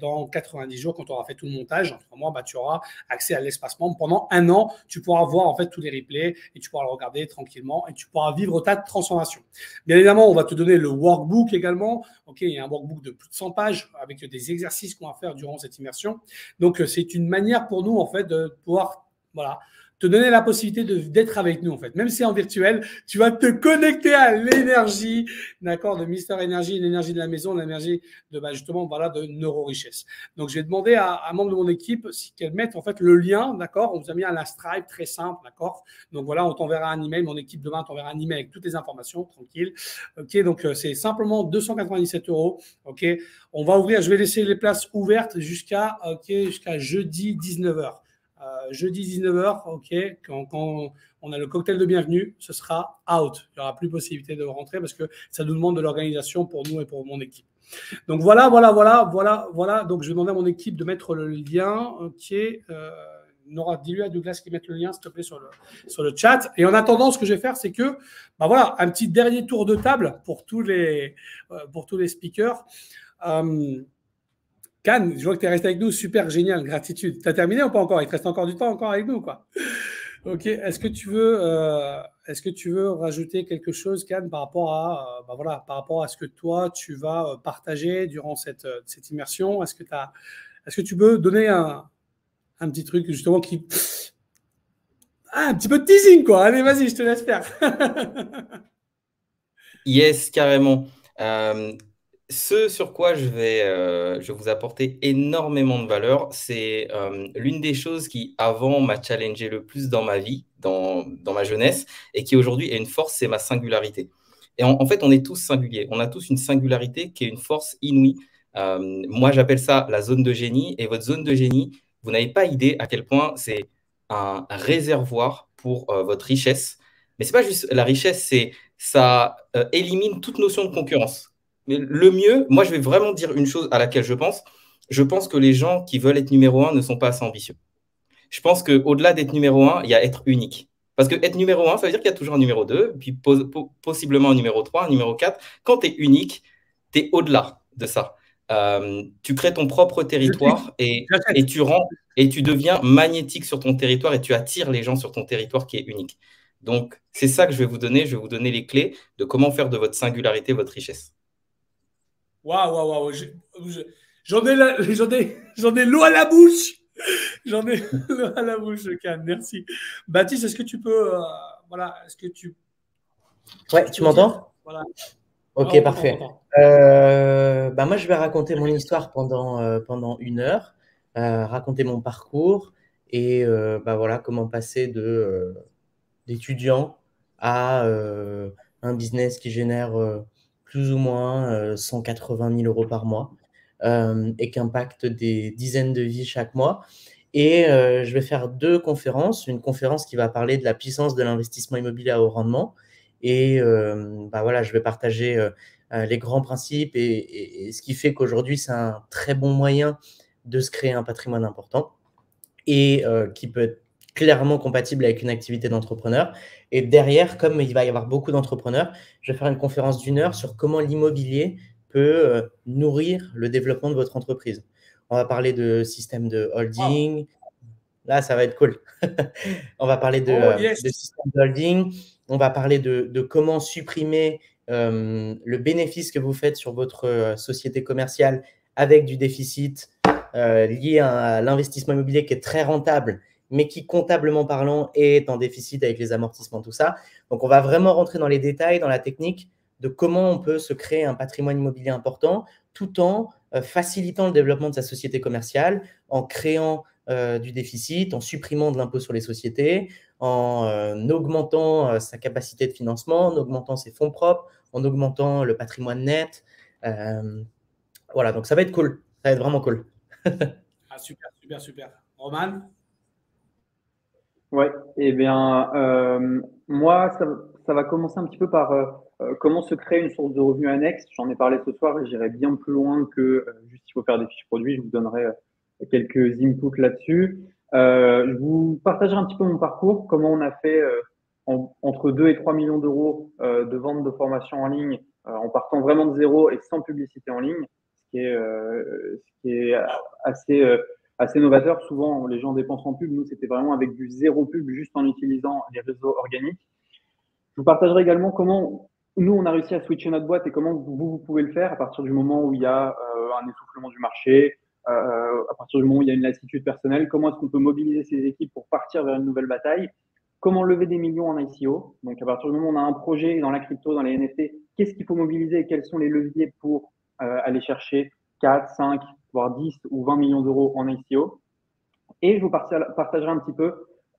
dans 90 jours, quand tu auras fait tout le montage, en 3 mois, tu auras accès à l'espace membre. Pendant 1 an, tu pourras voir en fait tous les replays et tu pourras le regarder tranquillement et tu pourras vivre ta transformation. Bien évidemment, on va te donner le workbook également. Il y a un workbook de plus de 100 pages avec des exercices qu'on va faire durant cette immersion. Donc, c'est une manière pour nous en fait de pouvoir te donner la possibilité d'être avec nous, en fait. Même si en virtuel, tu vas te connecter à l'énergie, de Mister Energy, l'énergie de la maison, l'énergie de, justement, de neuro-richesse. Donc, je vais demander à un membre de mon équipe qu'elle mette, en fait, le lien, On vous a mis un Stripe très simple, Donc, on t'enverra un email. Mon équipe demain t'enverra un email avec toutes les informations, tranquille. Donc, c'est simplement 297 €. On va ouvrir, je vais laisser les places ouvertes jusqu'à jeudi 19 h. Jeudi 19 h, quand on a le cocktail de bienvenue, ce sera out. Il n'y aura plus possibilité de rentrer parce que ça nous demande de l'organisation pour nous et pour mon équipe. Donc voilà. Donc je vais demander à mon équipe de mettre le lien. Nora, dis-lui à Douglas qu'il mette le lien, s'il te plaît, sur le chat. Et en attendant, ce que je vais faire, c'est que, un petit dernier tour de table pour tous les speakers. Cannes, je vois que tu es resté avec nous, super génial, gratitude. Tu as terminé ou pas encore? Il te reste encore du temps encore avec nous, quoi. Est-ce que tu veux rajouter quelque chose, Cannes, par rapport à ce que toi, tu vas partager durant cette immersion? Est-ce que tu peux donner un petit truc, justement, un petit peu de teasing, quoi. Allez, vas-y, je te laisse faire. Yes, carrément. Ce sur quoi je vais vous apporter énormément de valeur, c'est l'une des choses qui, avant, m'a challengé le plus dans ma vie, dans ma jeunesse, et qui aujourd'hui est une force, c'est ma singularité. Et en fait, on est tous singuliers. On a tous une singularité qui est une force inouïe. Moi, j'appelle ça la zone de génie. Et votre zone de génie, vous n'avez pas idée à quel point c'est un réservoir pour votre richesse. Mais ce n'est pas juste la richesse, ça élimine toute notion de concurrence. Mais le mieux, moi, je vais vraiment dire une chose à laquelle je pense. Je pense que les gens qui veulent être numéro 1 ne sont pas assez ambitieux. Je pense qu'au-delà d'être numéro 1, il y a être unique. Parce que être numéro 1, ça veut dire qu'il y a toujours un numéro 2, puis possiblement un numéro 3, un numéro 4. Quand tu es unique, tu es au-delà de ça. Tu crées ton propre territoire et tu deviens magnétique sur ton territoire et tu attires les gens sur ton territoire qui est unique. Donc, c'est ça que je vais vous donner. Je vais vous donner les clés de comment faire de votre singularité votre richesse. Waouh. J'en ai l'eau à la bouche. J'en ai l'eau à la bouche, Can. Merci. Baptiste, est-ce que tu peux… est-ce que tu… Ouais, tu m'entends? Voilà. Ok, parfait. Moi, je vais raconter mon histoire pendant 1 heure, raconter mon parcours et comment passer d'étudiant à un business qui génère plus ou moins 180 000 euros par mois et qui impacte des dizaines de vies chaque mois. Et je vais faire 2 conférences. Une conférence qui va parler de la puissance de l'investissement immobilier à haut rendement. Et je vais partager les grands principes et ce qui fait qu'aujourd'hui, c'est un très bon moyen de se créer un patrimoine important et qui peut être clairement compatible avec une activité d'entrepreneur. Et derrière, comme il va y avoir beaucoup d'entrepreneurs, je vais faire une conférence d'1 heure sur comment l'immobilier peut nourrir le développement de votre entreprise. On va parler de système de holding. Là, ça va être cool. On va parler de système de holding. On va parler de comment supprimer le bénéfice que vous faites sur votre société commerciale avec du déficit lié à l'investissement immobilier qui est très rentable, mais qui, comptablement parlant, est en déficit avec les amortissements, tout ça. Donc, on va vraiment rentrer dans les détails, dans la technique de comment on peut se créer un patrimoine immobilier important tout en facilitant le développement de sa société commerciale, en créant du déficit, en supprimant de l'impôt sur les sociétés, en augmentant sa capacité de financement, en augmentant ses fonds propres, en augmentant le patrimoine net. Donc ça va être cool. Ça va être vraiment cool. Super. Roman? Ouais, moi, ça va commencer un petit peu par comment se créer une source de revenus annexe. J'en ai parlé ce soir et j'irai bien plus loin que juste il faut faire des fiches produits. Je vous donnerai quelques inputs là-dessus. Je vous partagerai un petit peu mon parcours, comment on a fait entre 2 et 3 millions d'euros de vente de formation en ligne en partant vraiment de zéro et sans publicité en ligne, ce qui est assez novateur. Souvent, les gens dépensent en pub. Nous, c'était vraiment avec du zéro pub, juste en utilisant les réseaux organiques. Je vous partagerai également comment nous, on a réussi à switcher notre boîte et comment vous pouvez le faire à partir du moment où il y a un essoufflement du marché, à partir du moment où il y a une lassitude personnelle, comment est-ce qu'on peut mobiliser ces équipes pour partir vers une nouvelle bataille, comment lever des millions en ICO. Donc, à partir du moment où on a un projet dans la crypto, dans les NFT, qu'est-ce qu'il faut mobiliser et quels sont les leviers pour aller chercher 4, 5, voire 10 ou 20 millions d'euros en ICO. Et je vous partagerai un petit peu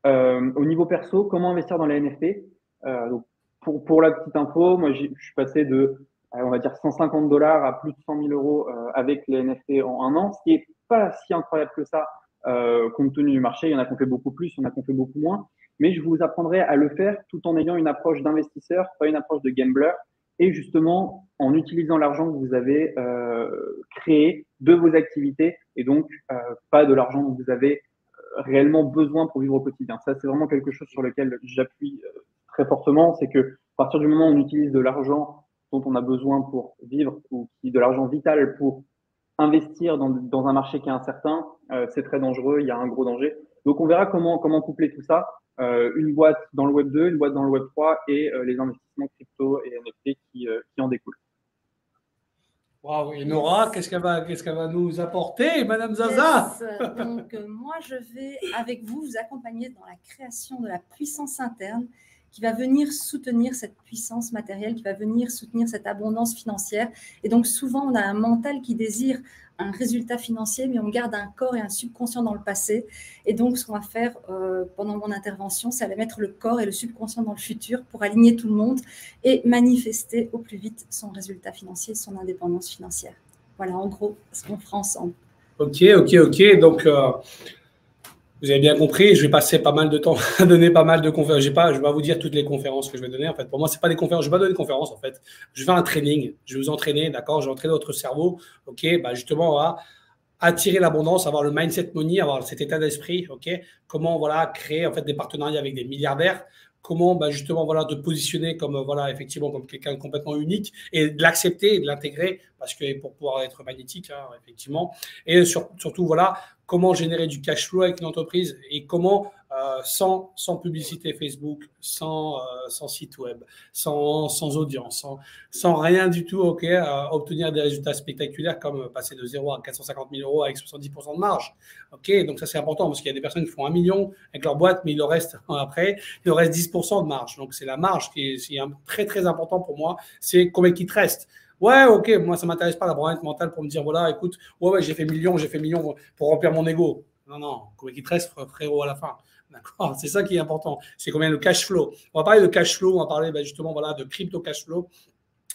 au niveau perso, comment investir dans les NFT. Donc pour la petite info, moi, je suis passé de, on va dire, $150 à plus de 100 000 euros avec les NFT en 1 an, ce qui n'est pas si incroyable que ça compte tenu du marché. Il y en a qui ont fait beaucoup plus, il y en a qui ont fait beaucoup moins. Mais je vous apprendrai à le faire tout en ayant une approche d'investisseur, pas une approche de gambler. Et justement, en utilisant l'argent que vous avez créé de vos activités et donc pas de l'argent dont vous avez réellement besoin pour vivre au quotidien. Ça, c'est vraiment quelque chose sur lequel j'appuie très fortement. C'est que à partir du moment où on utilise de l'argent dont on a besoin pour vivre ou de l'argent vital pour investir dans un marché qui est incertain, c'est très dangereux, il y a un gros danger. Donc, on verra comment coupler tout ça. Une boîte dans le Web 2, une boîte dans le Web 3 et les investissements crypto et NFT qui en découlent. Waouh, et Nora, qu'est-ce qu'elle va nous apporter, Madame Zaza? Yes. Donc, moi, je vais, avec vous accompagner dans la création de la puissance interne qui va venir soutenir cette puissance matérielle, qui va venir soutenir cette abondance financière. Et donc, souvent, on a un mental qui désire un résultat financier, mais on garde un corps et un subconscient dans le passé. Et donc, ce qu'on va faire pendant mon intervention, c'est aller mettre le corps et le subconscient dans le futur pour aligner tout le monde et manifester au plus vite son résultat financier, son indépendance financière. Voilà, en gros, ce qu'on fera ensemble. Ok. Donc, vous avez bien compris, je vais passer pas mal de temps à donner pas mal de conférences. Je vais pas vous dire toutes les conférences que je vais donner. En fait, pour moi, c'est pas des conférences. Je vais pas donner de conférences. En fait, je vais faire un training. Je vais vous entraîner, d'accord. Je vais entraîner votre cerveau. Ok. Justement, on va attirer l'abondance, avoir le mindset money, avoir cet état d'esprit. Ok. Comment créer en fait des partenariats avec des milliardaires comment justement voilà, te positionner comme voilà, effectivement comme quelqu'un de complètement unique et de l'accepter et de l'intégrer parce que pour pouvoir être magnétique, hein, effectivement. Et surtout, voilà, comment générer du cash flow avec une entreprise et comment sans publicité Facebook, sans site web, sans audience, sans rien du tout, ok, obtenir des résultats spectaculaires comme passer de 0 à 450 000 euros avec 70% de marge. Ok, donc ça c'est important parce qu'il y a des personnes qui font 1 million avec leur boîte, mais il leur reste après, il leur reste 10% de marge. Donc c'est la marge qui est très très important pour moi, c'est combien qu'il te reste. Ouais, ok, moi ça m'intéresse pas la branlette mentale pour me dire voilà, écoute, ouais, j'ai fait million pour remplir mon ego. Non, combien qu'il te reste, frérot, à la fin. D'accord, c'est ça qui est important. C'est combien le cash flow. On va parler de cash flow, on va parler justement voilà, de crypto cash flow.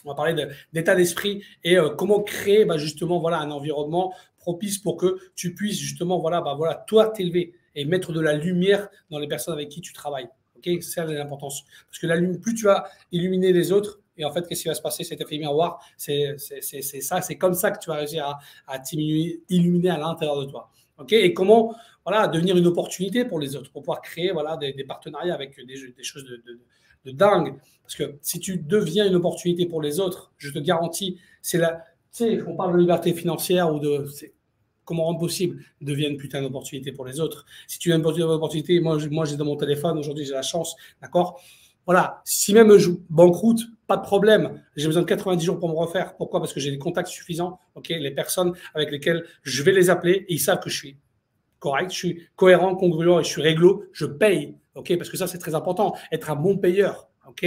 On va parler d'état d'esprit et comment créer justement voilà, un environnement propice pour que tu puisses justement voilà, toi t'élever et mettre de la lumière dans les personnes avec qui tu travailles. Okay, c'est ça l'importance. Parce que plus tu vas illuminer les autres, et en fait, qu'est-ce qui va se passer? Cet effet miroir, c'est ça, c'est comme ça que tu vas réussir à t'illuminer à l'intérieur de toi. Okay, et comment voilà, devenir une opportunité pour les autres, pour pouvoir créer voilà, des partenariats avec des choses de dingue. Parce que si tu deviens une opportunité pour les autres, je te garantis, c'est la. Tu sais, on parle de liberté financière ou de. Comment rendre possible devienne une putain d'opportunité pour les autres. Si tu as une opportunité, moi j'ai dans mon téléphone, aujourd'hui j'ai la chance, d'accord? Voilà, si même je banqueroute, pas de problème. J'ai besoin de 90 jours pour me refaire. Pourquoi? Parce que j'ai des contacts suffisants. Ok, les personnes avec lesquelles je vais les appeler et ils savent que je suis correct, je suis cohérent, congruent et je suis réglo, je paye. Ok, parce que ça c'est très important, être un bon payeur. Ok,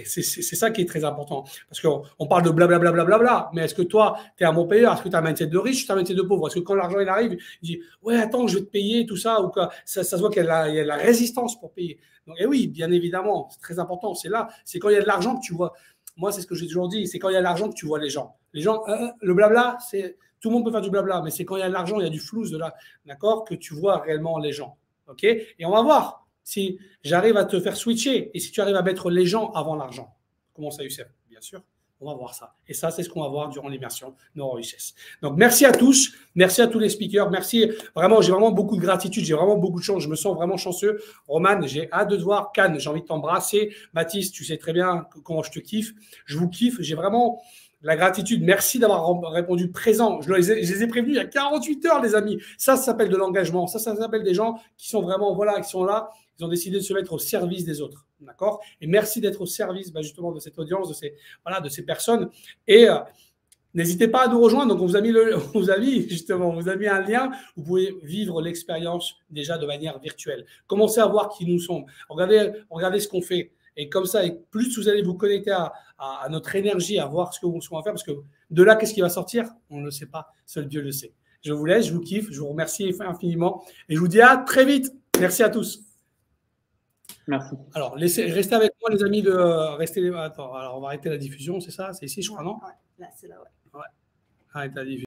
c'est ça qui est très important. Parce qu'on parle de blablabla, mais est-ce que toi, tu es un bon payeur? Est-ce que tu as un mindset de riche ou tu as un mindset de pauvre? Est-ce que quand l'argent il arrive, il dit ouais, attends, je vais te payer, tout ça, ou quoi, ça se voit qu'il y a la résistance pour payer. Donc, et oui, bien évidemment, c'est très important. C'est là, c'est quand il y a de l'argent que tu vois. Moi, c'est ce que j'ai toujours dit, c'est quand il y a de l'argent que tu vois les gens. Les gens, le blabla, c'est tout le monde peut faire du blabla, mais c'est quand il y a de l'argent, il y a du flou de là, d'accord, que tu vois réellement les gens. Ok, et on va voir si j'arrive à te faire switcher et si tu arrives à mettre les gens avant l'argent. Comment ça, Youssef? Bien sûr, on va voir ça. Et ça, c'est ce qu'on va voir durant l'immersion NeuroRichesse. Donc, merci à tous. Merci à tous les speakers. Merci. Vraiment, j'ai vraiment beaucoup de gratitude. J'ai vraiment beaucoup de chance. Je me sens vraiment chanceux. Roman, j'ai hâte de te voir. Cannes, j'ai envie de t'embrasser. Mathis, tu sais très bien comment je te kiffe. Je vous kiffe. J'ai vraiment la gratitude. Merci d'avoir répondu présent. Je les ai prévenus il y a 48 heures, les amis. Ça s'appelle de l'engagement. Ça s'appelle des gens qui sont vraiment, voilà, qui sont là. Ils ont décidé de se mettre au service des autres. D'accord? Et merci d'être au service justement de cette audience, de ces personnes. Et n'hésitez pas à nous rejoindre. Donc, on vous a mis un lien. Vous pouvez vivre l'expérience déjà de manière virtuelle. Commencez à voir qui nous sommes. Regardez ce qu'on fait. Et comme ça, et plus vous allez vous connecter à notre énergie, à voir ce que nous sommes à faire, parce que de là, qu'est-ce qui va sortir? On ne le sait pas. Seul Dieu le sait. Je vous laisse, je vous kiffe, je vous remercie infiniment. Et je vous dis à très vite. Merci à tous. Merci. Alors, restez avec moi, les amis. Attends, alors on va arrêter la diffusion, c'est ça? C'est ici, je crois, non? Ouais, là, c'est là, ouais. Arrêtez la diffusion.